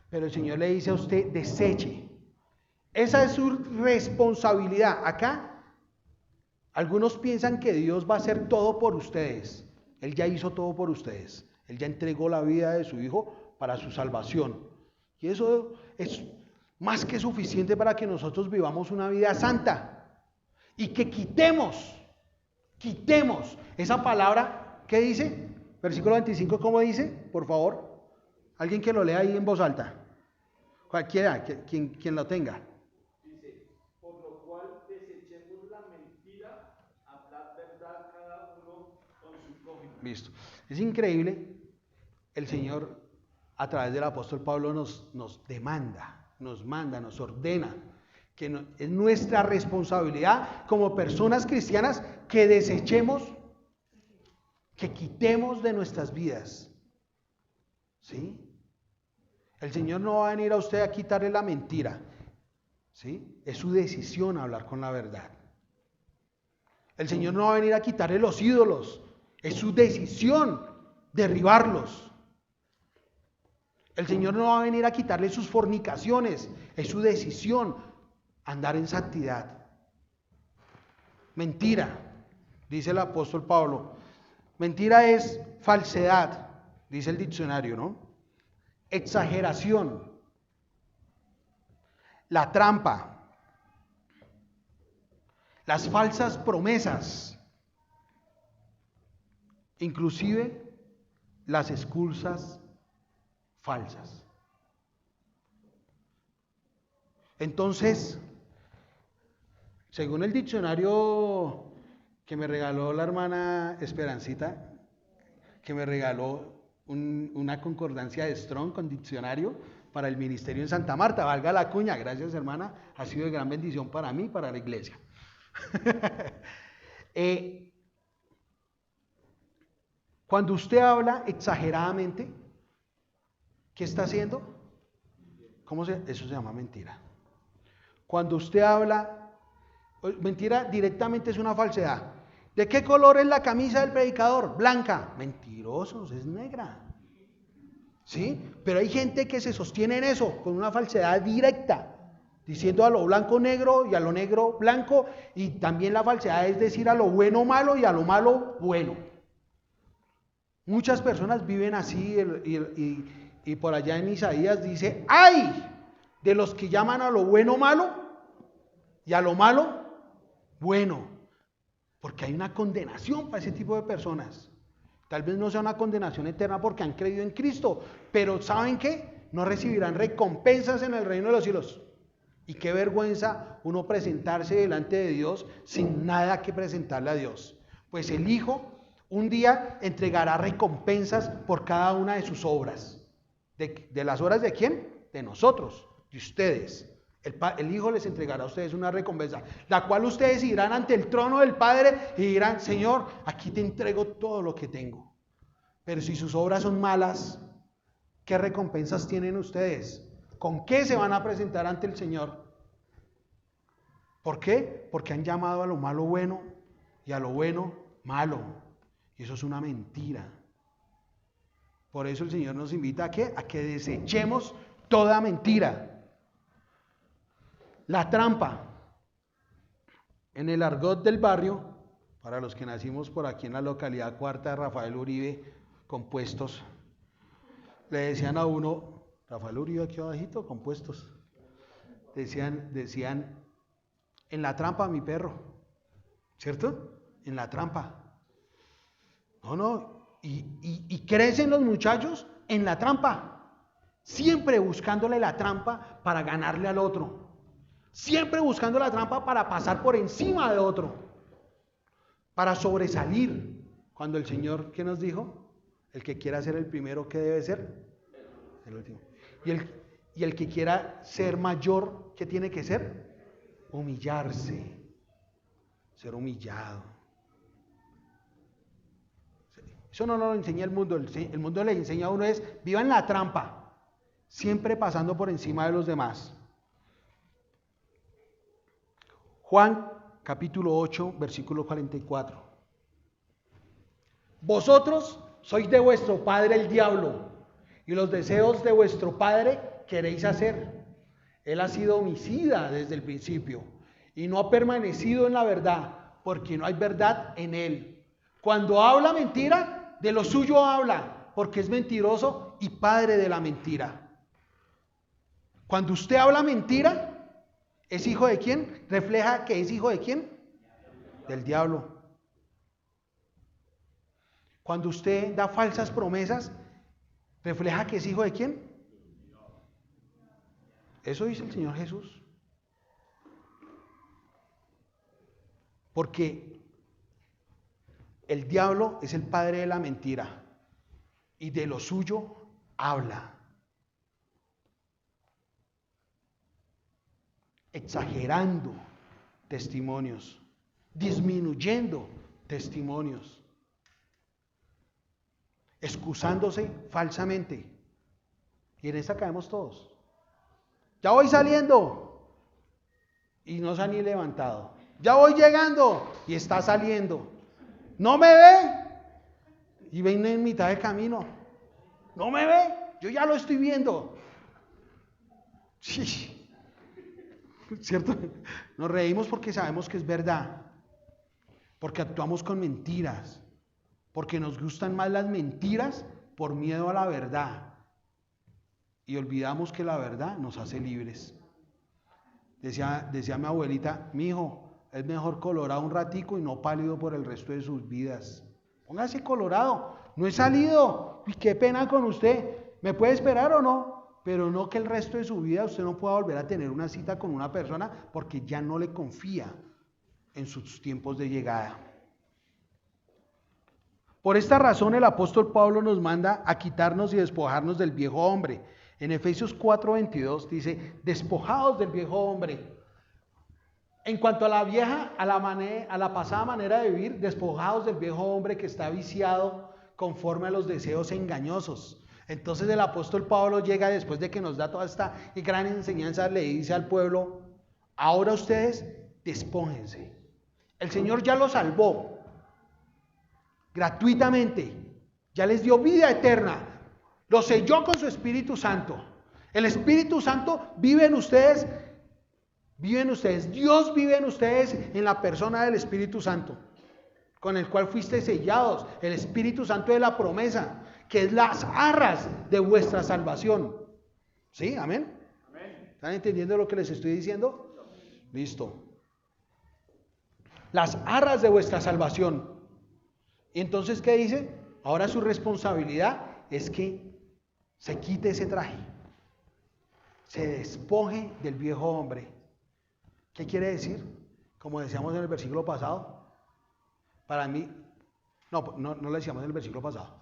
pero el Señor le dice a usted, deseche. Esa es su responsabilidad. Acá, algunos piensan que Dios va a hacer todo por ustedes. Él ya hizo todo por ustedes. Él ya entregó la vida de su Hijo para su salvación. Y eso es más que suficiente para que nosotros vivamos una vida santa. Y que quitemos esa palabra. ¿Qué dice? Versículo 25, ¿cómo dice? Por favor. Alguien que lo lea ahí en voz alta. Cualquiera, quien lo tenga. Dice, por lo cual desechemos la mentira, hablad verdad cada uno con su prójimo. Listo. Es increíble. El Señor, a través del apóstol Pablo, nos demanda, nos manda, nos ordena que es nuestra responsabilidad como personas cristianas que desechemos, que quitemos de nuestras vidas. ¿Sí? El Señor no va a venir a usted a quitarle la mentira. ¿Sí? Es su decisión hablar con la verdad. El Señor no va a venir a quitarle los ídolos. Es su decisión derribarlos. El Señor no va a venir a quitarle sus fornicaciones. Es su decisión andar en santidad. Mentira, dice el apóstol Pablo. Mentira es falsedad, dice el diccionario, ¿no? Exageración, la trampa, las falsas promesas, inclusive las excusas falsas. Entonces, según el diccionario que me regaló la hermana Esperancita, que me regaló una concordancia de Strong con diccionario para el ministerio en Santa Marta, valga la cuña, gracias hermana, ha sido de gran bendición para mí y para la iglesia. Cuando usted habla exageradamente, ¿qué está haciendo? Eso se llama mentira. Cuando usted habla, mentira directamente es una falsedad. ¿De qué color es la camisa del predicador? Blanca. Mentirosos, es negra. ¿Sí? Pero hay gente que se sostiene en eso, con una falsedad directa, diciendo a lo blanco negro y a lo negro blanco, y también la falsedad es decir a lo bueno malo y a lo malo bueno. Muchas personas viven así y por allá en Isaías dice, ¡ay! De los que llaman a lo bueno malo y a lo malo bueno. Porque hay una condenación para ese tipo de personas. Tal vez no sea una condenación eterna porque han creído en Cristo, pero ¿saben qué? No recibirán recompensas en el reino de los cielos. Y qué vergüenza uno presentarse delante de Dios sin nada que presentarle a Dios. Pues el Hijo un día entregará recompensas por cada una de sus obras. ¿De las obras de quién? De nosotros, de ustedes. El Hijo les entregará a ustedes una recompensa, la cual ustedes irán ante el trono del Padre y dirán, Señor, aquí te entrego todo lo que tengo. Pero si sus obras son malas, ¿qué recompensas tienen ustedes? ¿Con qué se van a presentar ante el Señor? ¿Por qué? Porque han llamado a lo malo bueno y a lo bueno malo. Y eso es una mentira. Por eso el Señor nos invita ¿a qué? A que desechemos toda mentira. La trampa. En el argot del barrio, para los que nacimos por aquí en la localidad cuarta de Rafael Uribe, compuestos, le decían a uno, Rafael Uribe aquí abajito, compuestos, decían, en la trampa mi perro, ¿cierto? En la trampa. No, y crecen los muchachos en la trampa, siempre buscándole la trampa para ganarle al otro. Siempre buscando la trampa para pasar por encima de otro, para sobresalir. Cuando el Señor, ¿qué nos dijo? El que quiera ser el primero, ¿qué debe ser? El último. Y el que quiera ser mayor, ¿qué tiene que ser? Humillarse, ser humillado. Eso no lo enseña el mundo. El mundo le enseña a uno es, viva en la trampa, siempre pasando por encima de los demás. Juan capítulo 8, versículo 44. Vosotros sois de vuestro padre el diablo, y los deseos de vuestro padre queréis hacer. Él ha sido homicida desde el principio, y no ha permanecido en la verdad, porque no hay verdad en él. Cuando habla mentira, de lo suyo habla, porque es mentiroso y padre de la mentira. Cuando usted habla mentira, ¿es hijo de quién? Refleja que es hijo de quién? Del diablo. Cuando usted da falsas promesas, ¿refleja que es hijo de quién? Eso dice el Señor Jesús. Porque el diablo es el padre de la mentira y de lo suyo habla. Exagerando testimonios, disminuyendo testimonios, excusándose falsamente. Y en esta caemos todos. Ya voy saliendo y no se ha ni levantado. Ya voy llegando y está saliendo. ¿No me ve? Y viene en mitad de camino. ¿No me ve? Yo ya lo estoy viendo. Sí. ¿Cierto? Nos reímos porque sabemos que es verdad. Porque actuamos con mentiras. Porque nos gustan más las mentiras por miedo a la verdad. Y olvidamos que la verdad nos hace libres. Decía mi abuelita, mi hijo, es mejor colorado un ratico y no pálido por el resto de sus vidas. Póngase colorado. No he salido. Uy, qué pena con usted. ¿Me puede esperar o no? Pero no que el resto de su vida usted no pueda volver a tener una cita con una persona porque ya no le confía en sus tiempos de llegada. Por esta razón el apóstol Pablo nos manda a quitarnos y despojarnos del viejo hombre. En Efesios 4:22 dice, despojados del viejo hombre. En cuanto a la pasada manera de vivir, despojados del viejo hombre que está viciado conforme a los deseos engañosos. Entonces el apóstol Pablo llega después de que nos da toda esta gran enseñanza, le dice al pueblo, ahora ustedes despójense. El Señor ya los salvó gratuitamente, ya les dio vida eterna, los selló con su Espíritu Santo. El Espíritu Santo vive en ustedes, Dios vive en ustedes en la persona del Espíritu Santo, con el cual fuiste sellados, el Espíritu Santo de la promesa, que es las arras de vuestra salvación. ¿Sí? ¿Amén? ¿Están entendiendo lo que les estoy diciendo? Listo. Las arras de vuestra salvación. Y entonces, ¿qué dice? Ahora su responsabilidad es que se quite ese traje, se despoje del viejo hombre. ¿Qué quiere decir? Como decíamos en el versículo pasado, para mí, no lo decíamos en el versículo pasado,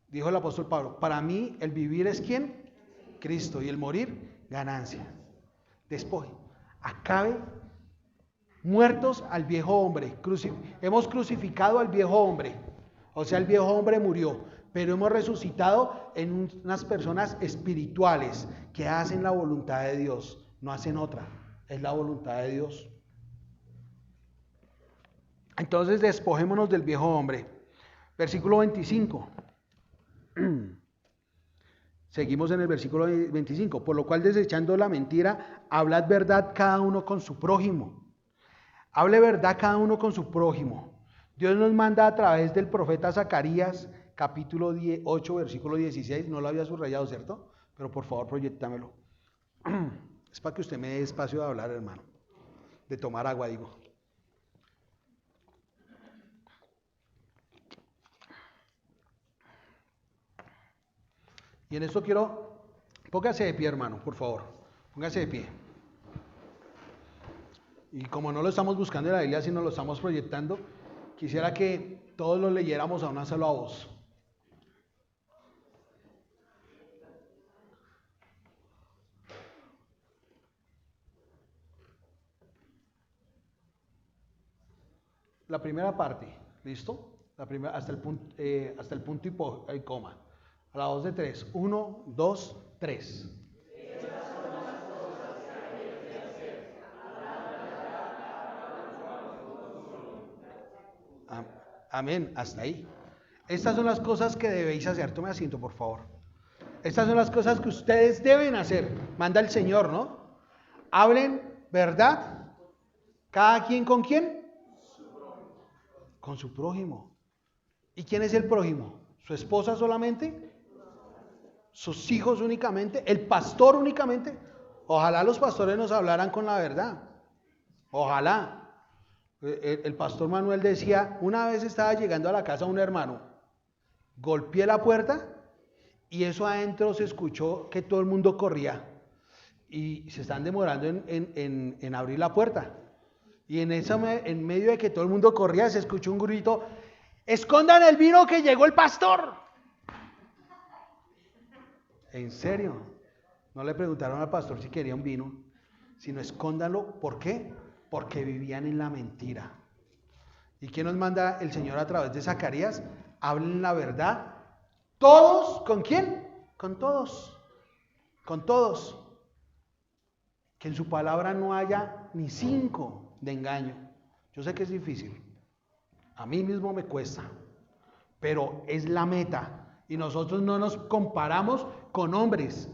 dijo el apóstol Pablo, para mí el vivir es ¿quién? Cristo, y el morir, ganancia. Despoje, acabe, muertos al viejo hombre, hemos crucificado al viejo hombre, o sea el viejo hombre murió, pero hemos resucitado en unas personas espirituales que hacen la voluntad de Dios, no hacen otra, es la voluntad de Dios. Entonces despojémonos del viejo hombre. Versículo 25. Seguimos en el versículo 25. Por lo cual, desechando la mentira, hablad verdad cada uno con su prójimo. Hable verdad cada uno con su prójimo. Dios nos manda a través del profeta Zacarías, capítulo 8, versículo 16. No lo había subrayado, ¿cierto? Pero por favor, proyectámelo. Es para que usted me dé espacio de hablar, hermano. De tomar agua, digo. Y en esto póngase de pie, hermano, por favor. Póngase de pie. Y como no lo estamos buscando en la Biblia, sino lo estamos proyectando, quisiera que todos lo leyéramos a una sola voz. la primera parte, ¿listo? Hasta el punto y coma. A la 2 de 3. 1, 2, 3. Amén, hasta ahí. Estas son las cosas que debéis hacer. Tome asiento, por favor. Estas son las cosas que ustedes deben hacer. Manda el Señor, ¿no? Hablen verdad. ¿Cada quien con quién? Con su prójimo. ¿Y quién es el prójimo? ¿Su esposa solamente? ¿Sus hijos únicamente? ¿El pastor únicamente? Ojalá los pastores nos hablaran con la verdad. Ojalá. El pastor Manuel decía, una vez estaba llegando a la casa un hermano, golpeé la puerta y eso adentro se escuchó que todo el mundo corría y se están demorando en abrir la puerta. Y en medio de que todo el mundo corría se escuchó un grito, escondan el vino que llegó el pastor. ¿En serio? No le preguntaron al pastor si quería un vino, sino escóndanlo. ¿Por qué? Porque vivían en la mentira. ¿Y qué nos manda el Señor a través de Zacarías? Hablen la verdad. ¿Todos? ¿Con quién? Con todos. Con todos. Que en su palabra no haya ni 5 de engaño. Yo sé que es difícil. A mí mismo me cuesta. Pero es la meta. Y nosotros no nos comparamos con hombres.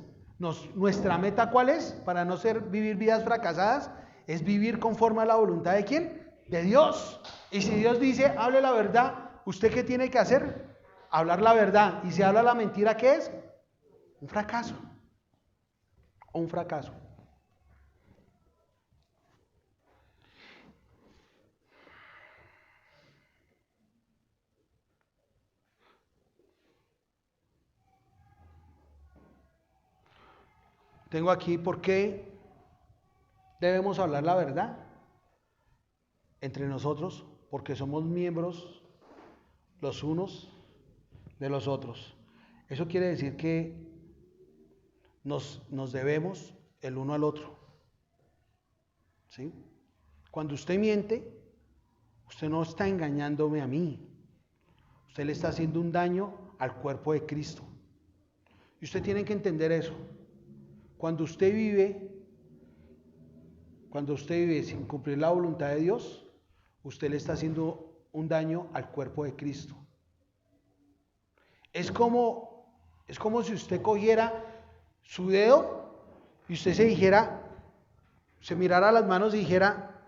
Nuestra meta, ¿cuál es? Para no vivir vidas fracasadas, es vivir conforme a la voluntad ¿de quién? De Dios. Y si Dios dice, hable la verdad, ¿usted qué tiene que hacer? Hablar la verdad. Y si habla la mentira, ¿qué es? Un fracaso. Un fracaso. Tengo aquí, ¿por qué debemos hablar la verdad? Entre nosotros, porque somos miembros los unos de los otros. Eso quiere decir que nos debemos el uno al otro. ¿Sí? Cuando usted miente, usted no está engañándome a mí. Usted le está haciendo un daño al cuerpo de Cristo. Y usted tiene que entender eso. Cuando usted vive sin cumplir la voluntad de Dios, usted le está haciendo un daño al cuerpo de Cristo. Es como si usted cogiera su dedo y usted se mirara las manos y dijera,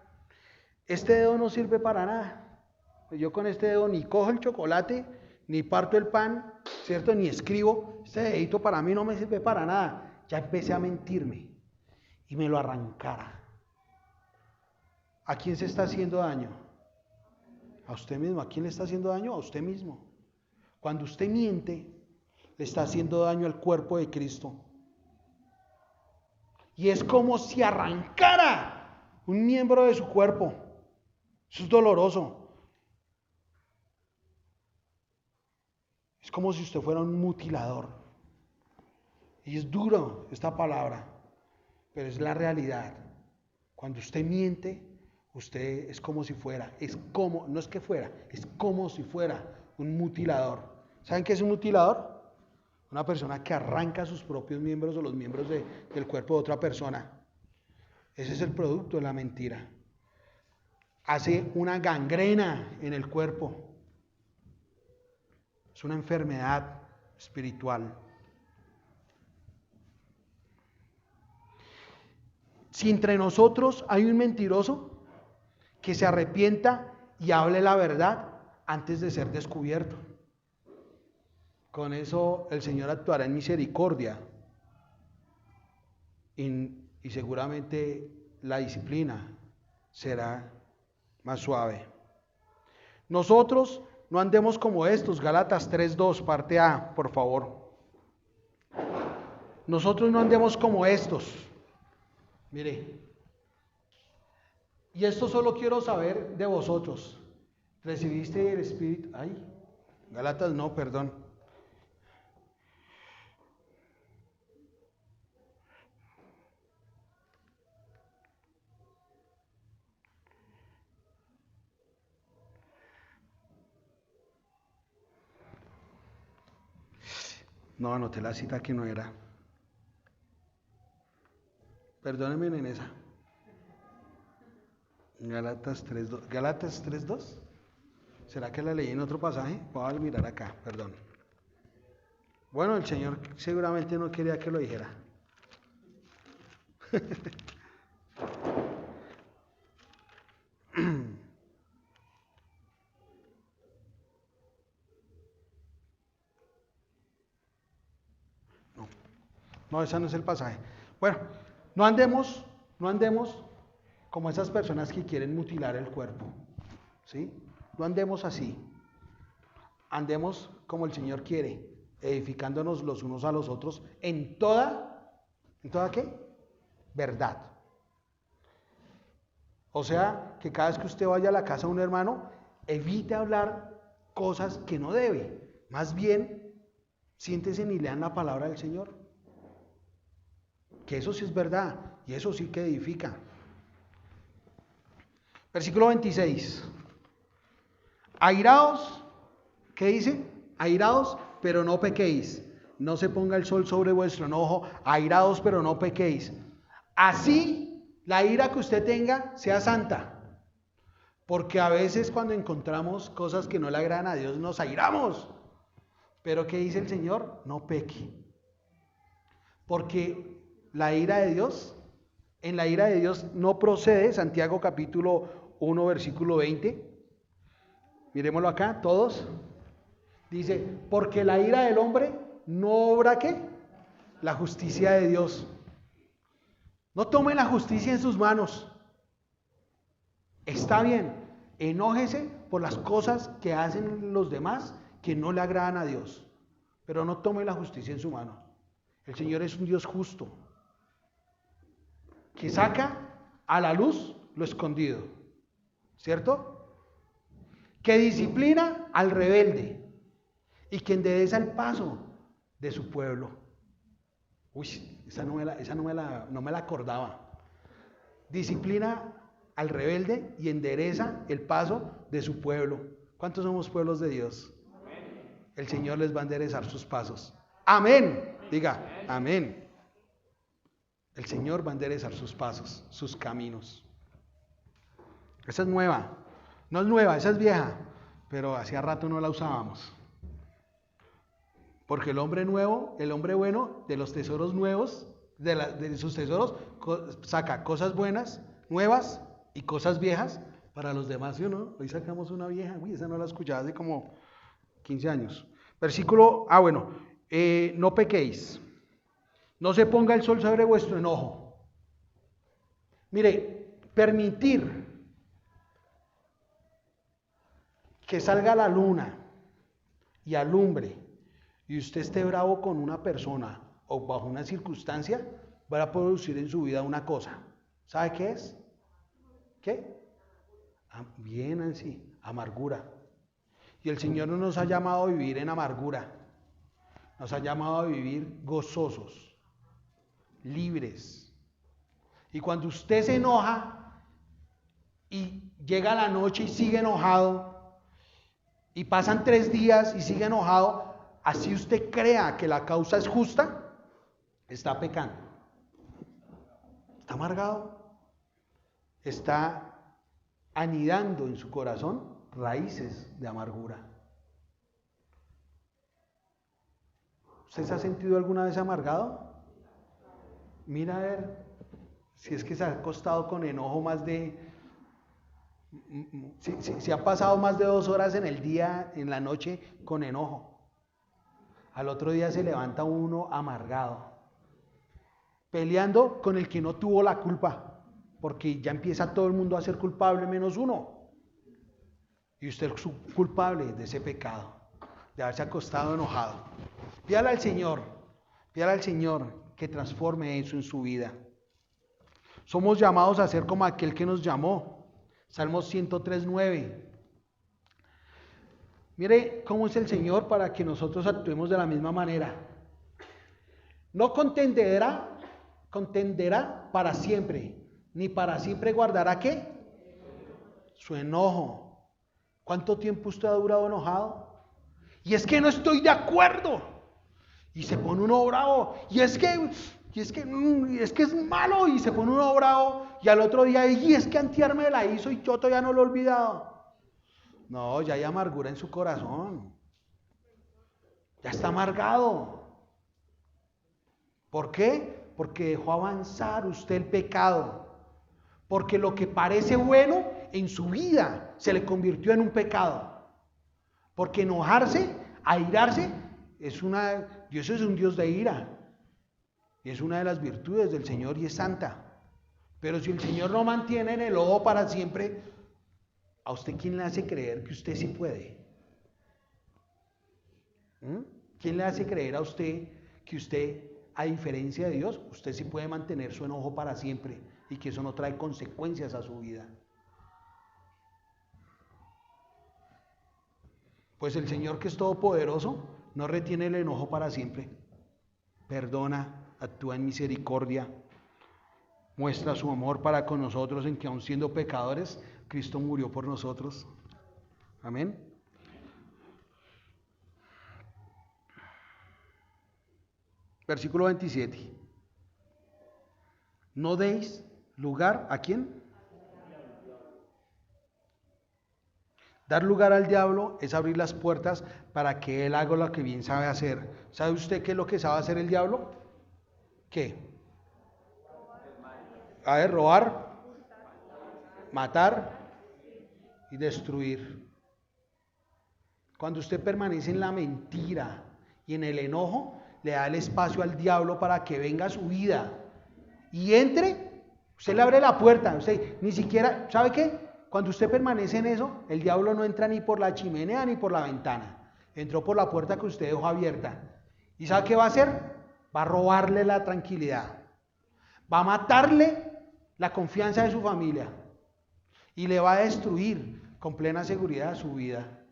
este dedo no sirve para nada. Yo con este dedo ni cojo el chocolate, ni parto el pan, ¿cierto? Ni escribo. Este dedito para mí no me sirve para nada. Ya empecé a mentirme y me lo arrancara. ¿A quién se está haciendo daño? A usted mismo. ¿A quién le está haciendo daño? A usted mismo. Cuando usted miente, le está haciendo daño al cuerpo de Cristo. Y es como si arrancara un miembro de su cuerpo. Eso es doloroso. Es como si usted fuera un mutilador. Y es duro esta palabra, pero es la realidad. Cuando usted miente, usted es como si fuera, no es que fuera, es como si fuera un mutilador. ¿Saben qué es un mutilador? Una persona que arranca sus propios miembros o los miembros del cuerpo de otra persona. Ese es el producto de la mentira. Hace una gangrena en el cuerpo. Es una enfermedad espiritual. Si entre nosotros hay un mentiroso, que se arrepienta y hable la verdad antes de ser descubierto. Con eso el Señor actuará en misericordia y seguramente la disciplina será más suave. Nosotros no andemos como estos, Gálatas 3:2, parte A, por favor. Nosotros no andemos como estos. Mire, y esto solo quiero saber de vosotros. ¿Recibiste el Espíritu? Ay, Gálatas no, perdón. No, anoté la cita que no era. Perdónenme en esa. Gálatas 3:2. ¿Gálatas 3:2? ¿Será que la leí en otro pasaje? Voy a mirar acá, perdón. Bueno, el Señor seguramente no quería que lo dijera. No, ese no es el pasaje. Bueno, no andemos como esas personas que quieren mutilar el cuerpo, ¿sí? No andemos así. Andemos como el Señor quiere, edificándonos los unos a los otros ¿en toda qué? Verdad. O sea, que cada vez que usted vaya a la casa de un hermano, evite hablar cosas que no debe. Más bien, siéntese y lean la palabra del Señor. Que eso sí es verdad, y eso sí que edifica. Versículo 26. Airaos, ¿qué dice? Airaos, pero no pequéis. No se ponga el sol sobre vuestro enojo. Airaos, pero no pequéis. Así, la ira que usted tenga sea santa. Porque a veces cuando encontramos cosas que no le agradan a Dios, nos airamos. Pero ¿qué dice el Señor? No peque. Porque la ira de Dios, en la ira de Dios no procede, Santiago capítulo 1, versículo 20. Miremoslo acá, todos. Dice, porque la ira del hombre no obra ¿qué? La justicia de Dios. No tome la justicia en sus manos. Está bien, enójese por las cosas que hacen los demás que no le agradan a Dios, pero no tome la justicia en su mano. El Señor es un Dios justo, que saca a la luz lo escondido, ¿cierto? Que disciplina al rebelde y que endereza el paso de su pueblo. Uy, esa no me la acordaba. Disciplina al rebelde y endereza el paso de su pueblo. ¿Cuántos somos pueblos de Dios? Amén. El Señor les va a enderezar sus pasos. Amén. Diga, amén. El Señor va a enderezar sus pasos, sus caminos. Esa es nueva. No es nueva, esa es vieja, pero hacía rato no la usábamos. Porque el hombre nuevo, el hombre bueno, de los tesoros nuevos, de sus tesoros, saca cosas buenas, nuevas y cosas viejas para los demás, ¿sí o no? Hoy sacamos una vieja, uy, esa no la escuchaba hace como 15 años. Versículo, no pequéis. No se ponga el sol sobre vuestro enojo. Mire, permitir que salga la luna y alumbre y usted esté bravo con una persona o bajo una circunstancia, va a producir en su vida una cosa. ¿Sabe qué es? ¿Qué? Bien así, amargura. Y el Señor no nos ha llamado a vivir en amargura. Nos ha llamado a vivir gozosos, libres. Y cuando usted se enoja y llega la noche y sigue enojado, y pasan 3 días y sigue enojado, así usted crea que la causa es justa, está pecando. Está amargado. Está anidando en su corazón raíces de amargura. ¿Usted se ha sentido alguna vez amargado? Mira a ver si es que se ha acostado con enojo más de... Si ha pasado más de 2 horas en el día, en la noche, con enojo. Al otro día se levanta uno amargado, peleando con el que no tuvo la culpa, porque ya empieza todo el mundo a ser culpable menos uno. Y usted es culpable de ese pecado, de haberse acostado enojado. Pídale al Señor que transforme eso en su vida. Somos llamados a ser como aquel que nos llamó. Salmos 103:9. Mire cómo es el Señor para que nosotros actuemos de la misma manera. No contenderá para siempre, ni para siempre guardará ¿qué? Su enojo. ¿Cuánto tiempo usted ha durado enojado? Y es que no estoy de acuerdo. Y se pone uno bravo. Y es que es malo. Y se pone uno bravo. Y al otro día, y es que antier me la hizo y yo todavía no lo he olvidado. No, ya hay amargura en su corazón. Ya está amargado. ¿Por qué? Porque dejó avanzar usted el pecado. Porque lo que parece bueno en su vida se le convirtió en un pecado. Porque enojarse, airarse, Dios es un Dios de ira. Y es una de las virtudes del Señor y es santa. Pero si el Señor no mantiene en el ojo para siempre, ¿a usted quién le hace creer que usted sí puede? ¿Quién le hace creer a usted que usted, a diferencia de Dios, usted sí puede mantener su enojo para siempre y que eso no trae consecuencias a su vida? Pues el Señor, que es todopoderoso, no retiene el enojo para siempre. Perdona, actúa en misericordia, muestra su amor para con nosotros, en que aun siendo pecadores, Cristo murió por nosotros. Amén. Versículo 27. No deis lugar ¿a quién? Dar lugar al diablo es abrir las puertas para que él haga lo que bien sabe hacer. ¿Sabe usted qué es lo que sabe hacer el diablo? ¿Qué? A ver, robar, matar y destruir. Cuando usted permanece en la mentira y en el enojo, le da el espacio al diablo para que venga a su vida y entre. Usted le abre la puerta, usted ni siquiera, ¿sabe qué? Cuando usted permanece en eso, el diablo no entra ni por la chimenea ni por la ventana. Entró por la puerta que usted dejó abierta. ¿Y sabe qué va a hacer? Va a robarle la tranquilidad. Va a matarle la confianza de su familia. Y le va a destruir con plena seguridad su vida.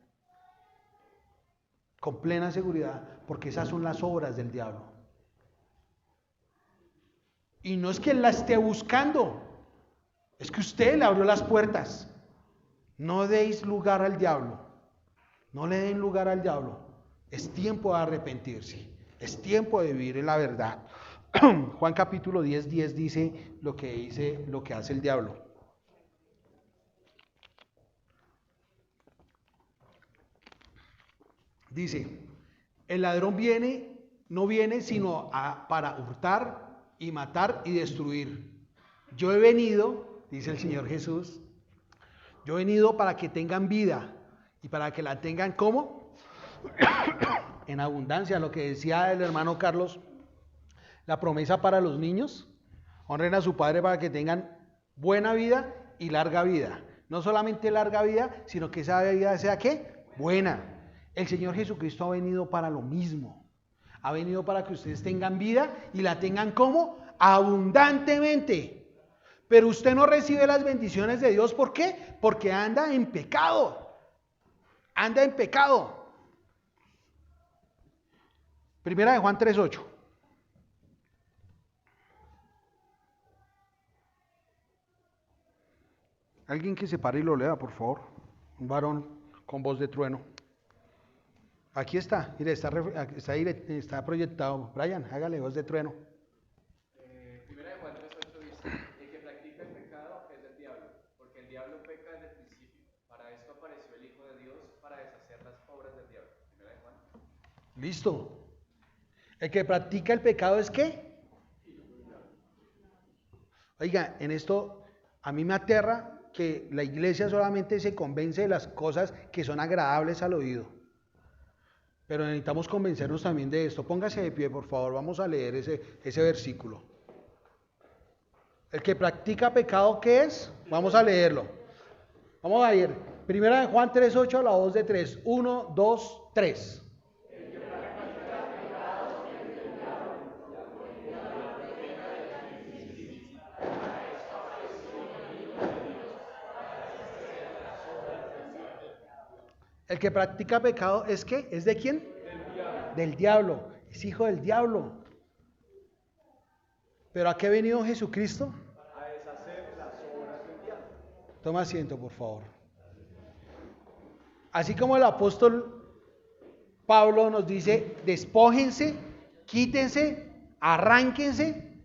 Con plena seguridad, porque esas son las obras del diablo. Y no es que él la esté buscando, es que usted le abrió las puertas. No deis lugar al diablo. No le den lugar al diablo. Es tiempo de arrepentirse. Es tiempo de vivir en la verdad. Juan capítulo 10 dice lo que hace el diablo. Dice, el ladrón no viene sino para hurtar y matar y destruir. Yo he venido, dice el Señor Jesús, yo he venido para que tengan vida y para que la tengan ¿cómo? En abundancia. Lo que decía el hermano Carlos, la promesa para los niños, honren a su padre para que tengan buena vida y larga vida. No solamente larga vida, sino que esa vida sea ¿qué? Buena. El Señor Jesucristo ha venido para lo mismo. Ha venido para que ustedes tengan vida y la tengan ¿cómo? Abundantemente. Pero usted no recibe las bendiciones de Dios. ¿Por qué? Porque anda en pecado. Anda en pecado. Primera de Juan 3:8. Alguien que se pare y lo lea, por favor. Un varón con voz de trueno. Aquí está, mire, está proyectado. Brian, hágale voz de trueno. Primera de Juan 3:8 dice, el que practica el pecado es del diablo, porque el diablo peca desde el principio. Para esto apareció el Hijo de Dios, para deshacer las obras del diablo. Primera de Juan. Listo. El que practica el pecado es ¿qué? Oiga, en esto a mí me aterra que la iglesia solamente se convence de las cosas que son agradables al oído. Pero necesitamos convencernos también de esto. Póngase de pie, por favor. Vamos a leer ese versículo. El que practica pecado, ¿qué es? Vamos a leerlo. Vamos a ir. Primera de Juan 3:8 a la voz de 3. 1, 2, 3. El que practica pecado es ¿qué? ¿Es de quién? Del diablo. Es hijo del diablo. ¿Pero a qué ha venido Jesucristo? A deshacer las obras del diablo. Toma asiento, por favor. Así como el apóstol Pablo nos dice, despójense quítense, arránquense.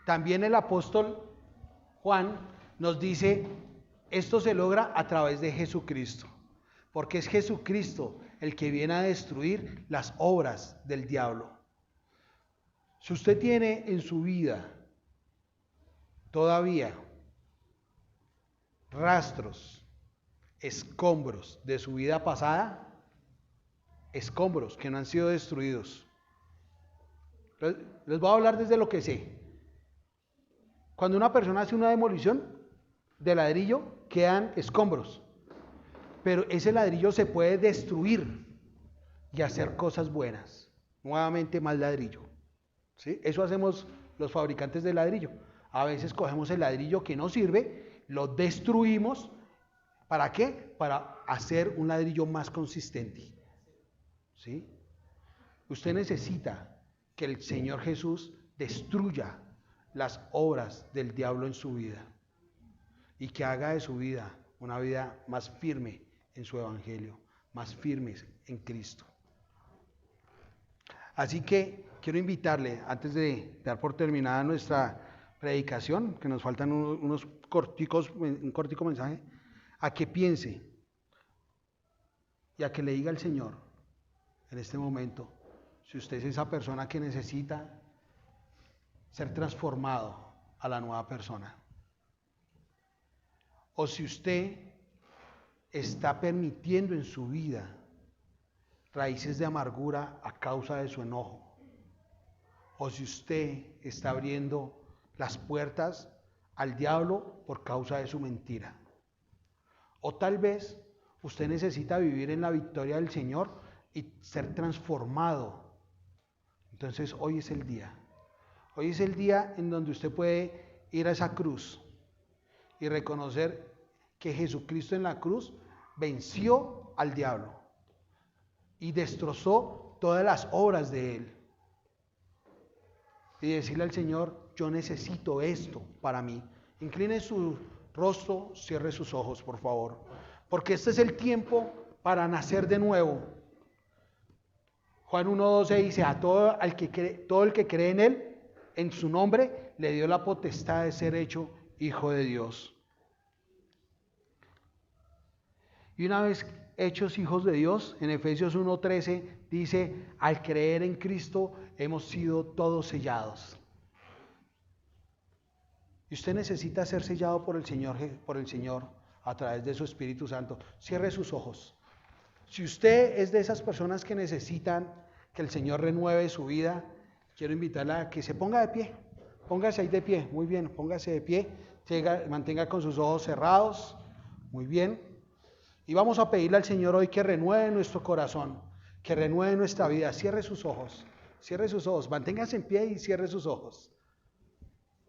También el apóstol Juan nos dice, esto se logra a través de Jesucristo, porque es Jesucristo el que viene a destruir las obras del diablo. Si usted tiene en su vida todavía rastros, escombros de su vida pasada, escombros que no han sido destruidos, les voy a hablar desde lo que sé. Cuando una persona hace una demolición de ladrillo, quedan escombros, pero ese ladrillo se puede destruir y hacer cosas buenas. Nuevamente más ladrillo. ¿Sí? Eso hacemos los fabricantes de ladrillo. A veces cogemos el ladrillo que no sirve, lo destruimos. ¿Para qué? Para hacer un ladrillo más consistente. ¿Sí? Usted necesita que el Señor Jesús destruya las obras del diablo en su vida y que haga de su vida una vida más firme en su evangelio, más firme en Cristo. Así que quiero invitarle, antes de dar por terminada nuestra predicación, que nos faltan un cortico mensaje, a que piense y a que le diga al Señor en este momento, si usted es esa persona que necesita ser transformado a la nueva persona, o si usted está permitiendo en su vida raíces de amargura a causa de su enojo, o si usted está abriendo las puertas al diablo por causa de su mentira, o tal vez usted necesita vivir en la victoria del Señor y ser transformado. Entonces hoy es el día. Hoy es el día en donde usted puede ir a esa cruz y reconocer que Jesucristo en la cruz venció al diablo y destrozó todas las obras de él. Y decirle al Señor, yo necesito esto para mí. Incline su rostro, cierre sus ojos, por favor. Porque este es el tiempo para nacer de nuevo. Juan 1:12 dice, a todo el que cree en él, en su nombre, le dio la potestad de ser hecho hijo de Dios. Y una vez hechos hijos de Dios, en Efesios 1:13 dice, al creer en Cristo hemos sido todos sellados. Y usted necesita ser sellado por el Señor a través de su Espíritu Santo. Cierre sus ojos. Si usted es de esas personas que necesitan que el Señor renueve su vida, quiero invitarla a que se ponga de pie. Póngase ahí de pie, muy bien, póngase de pie. Mantenga con sus ojos cerrados, muy bien. Y vamos a pedirle al Señor hoy que renueve nuestro corazón, que renueve nuestra vida. Cierre sus ojos, manténgase en pie y cierre sus ojos.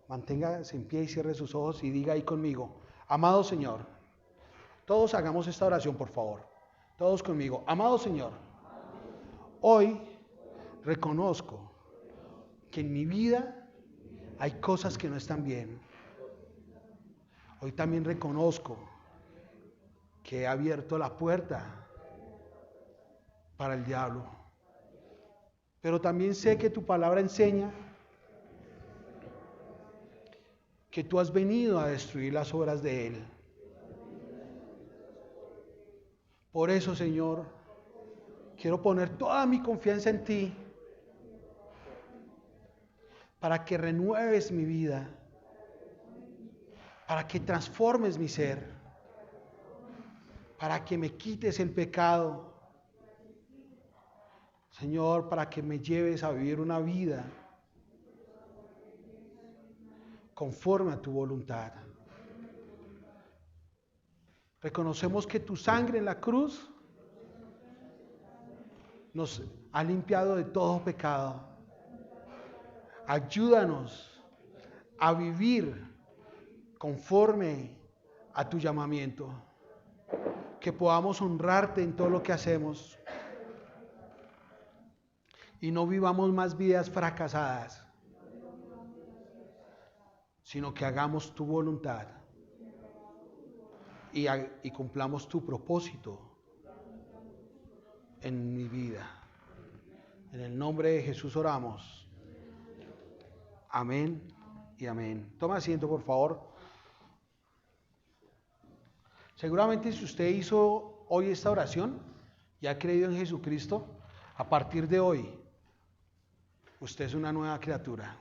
Manténgase en pie y cierre sus ojos y diga ahí conmigo, amado Señor, todos hagamos esta oración por favor, todos conmigo, amado Señor, hoy reconozco que en mi vida hay cosas que no están bien. Hoy también reconozco que he abierto la puerta para el diablo. Pero también sé que tu palabra enseña que tú has venido a destruir las obras de él. Por eso, Señor, quiero poner toda mi confianza en ti para que renueves mi vida, para que transformes mi ser, para que me quites el pecado, Señor, para que me lleves a vivir una vida conforme a tu voluntad. Reconocemos que tu sangre en la cruz nos ha limpiado de todo pecado. Ayúdanos a vivir conforme a tu llamamiento, que podamos honrarte en todo lo que hacemos y no vivamos más vidas fracasadas, sino que hagamos tu voluntad y cumplamos tu propósito en mi vida. En el nombre de Jesús oramos. Amén y amén. Toma asiento, por favor. Seguramente si usted hizo hoy esta oración y ha creído en Jesucristo, a partir de hoy, usted es una nueva criatura.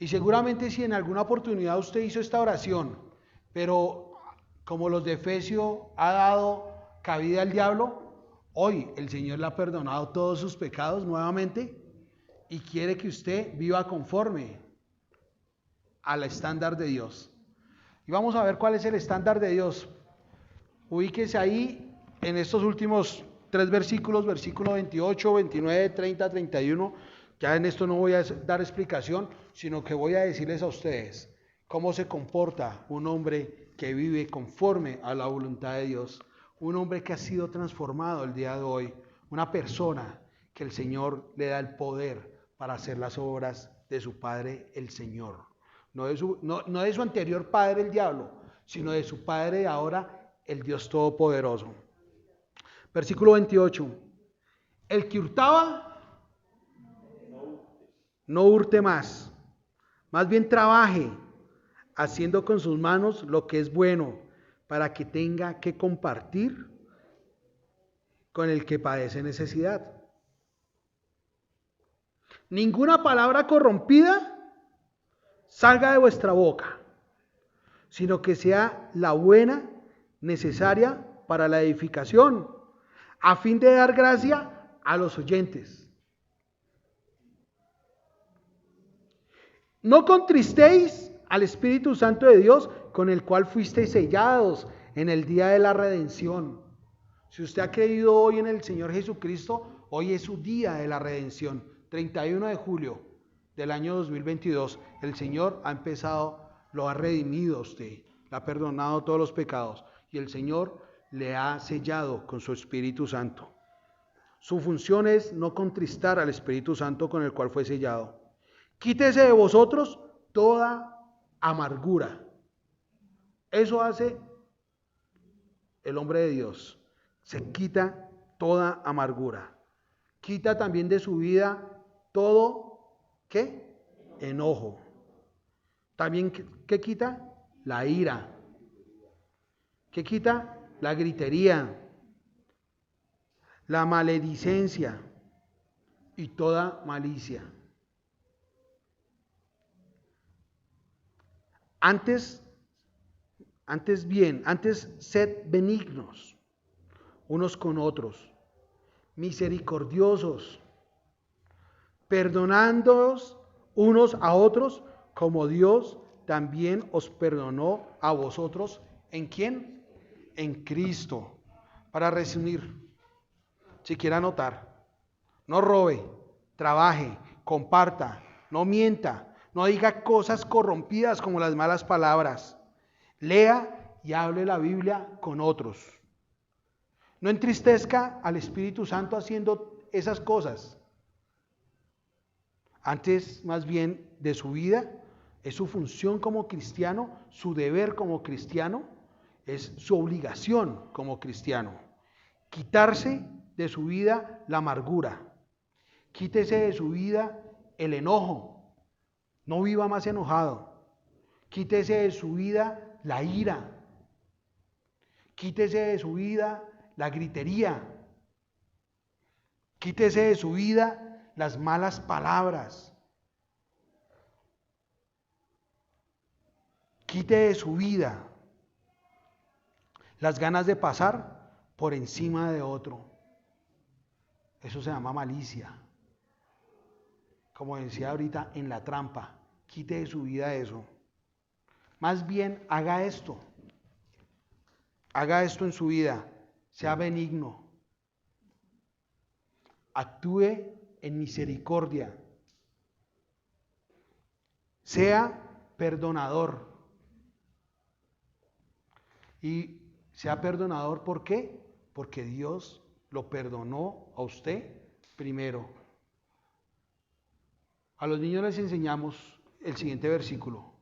Y seguramente si en alguna oportunidad usted hizo esta oración, pero como los de Efesio ha dado cabida al diablo, hoy el Señor le ha perdonado todos sus pecados nuevamente y quiere que usted viva conforme al estándar de Dios. Y vamos a ver cuál es el estándar de Dios. Ubíquese ahí en estos últimos 3 versículos, versículo 28, 29, 30, 31. Ya en esto no voy a dar explicación, sino que voy a decirles a ustedes cómo se comporta un hombre que vive conforme a la voluntad de Dios. Un hombre que ha sido transformado el día de hoy. Una persona que el Señor le da el poder para hacer las obras de su Padre el Señor. No de su anterior padre el diablo, sino de su Padre ahora el Dios Todopoderoso. Versículo 28. El que hurtaba, no hurte más. Más bien trabaje, haciendo con sus manos lo que es bueno, para que tenga que compartir con el que padece necesidad. Ninguna palabra corrompida salga de vuestra boca, sino que sea la buena, necesaria para la edificación, a fin de dar gracia a los oyentes. No contristéis al Espíritu Santo de Dios, con el cual fuisteis sellados en el día de la redención. Si usted ha creído hoy en el Señor Jesucristo, hoy es su día de la redención. 31 de julio del año 2022, el Señor ha empezado, lo ha redimido a usted, le ha perdonado todos los pecados y el Señor le ha sellado con su Espíritu Santo. Su función es no contristar al Espíritu Santo con el cual fue sellado. Quítese de vosotros toda amargura. Eso hace el hombre de Dios. Se quita toda amargura. Quita también de su vida todo, ¿qué? Enojo. También, ¿qué quita? La ira. ¿Qué quita? La gritería, la maledicencia y toda malicia. Antes sed benignos unos con otros, misericordiosos, perdonándoos unos a otros, como Dios también os perdonó a vosotros. ¿En quién? En Cristo. Para resumir, si quiere anotar, no robe, trabaje, comparta, no mienta, no diga cosas corrompidas como las malas palabras. Lea y hable la Biblia con otros. No entristezca al Espíritu Santo haciendo esas cosas. Antes, más bien, de su vida, es su función como cristiano, su deber como cristiano, es su obligación como cristiano. Quitarse de su vida la amargura. Quítese de su vida el enojo. No viva más enojado. Quítese de su vida la ira. Quítese de su vida la gritería. Quítese de su vida las malas palabras. Quite de su vida las ganas de pasar por encima de otro. Eso se llama malicia. Como decía ahorita, en la trampa. Quite de su vida eso. Más bien, haga esto. Haga esto en su vida. Sea benigno. Actúe en misericordia. Sea perdonador. Y sea perdonador, ¿por qué? Porque Dios lo perdonó a usted primero. A los niños les enseñamos el siguiente versículo.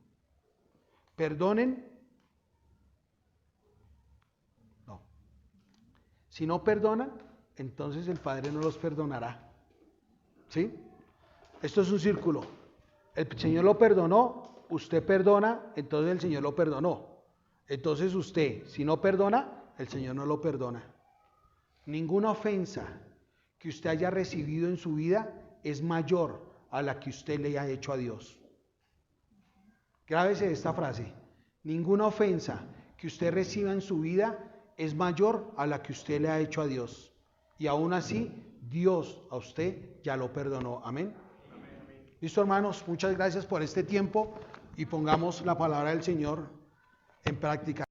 Perdonen. No. Si no perdonan, entonces el Padre no los perdonará. ¿Sí? Esto es un círculo. El Señor lo perdonó, usted perdona, entonces el Señor lo perdonó. Entonces usted, si no perdona, el Señor no lo perdona. Ninguna ofensa que usted haya recibido en su vida es mayor a la que usted le ha hecho a Dios. Grábese esta frase. Ninguna ofensa que usted reciba en su vida es mayor a la que usted le ha hecho a Dios. Y aún así, Dios a usted ya lo perdonó. Amén. Listo, hermanos, muchas gracias por este tiempo y pongamos la palabra del Señor en práctica.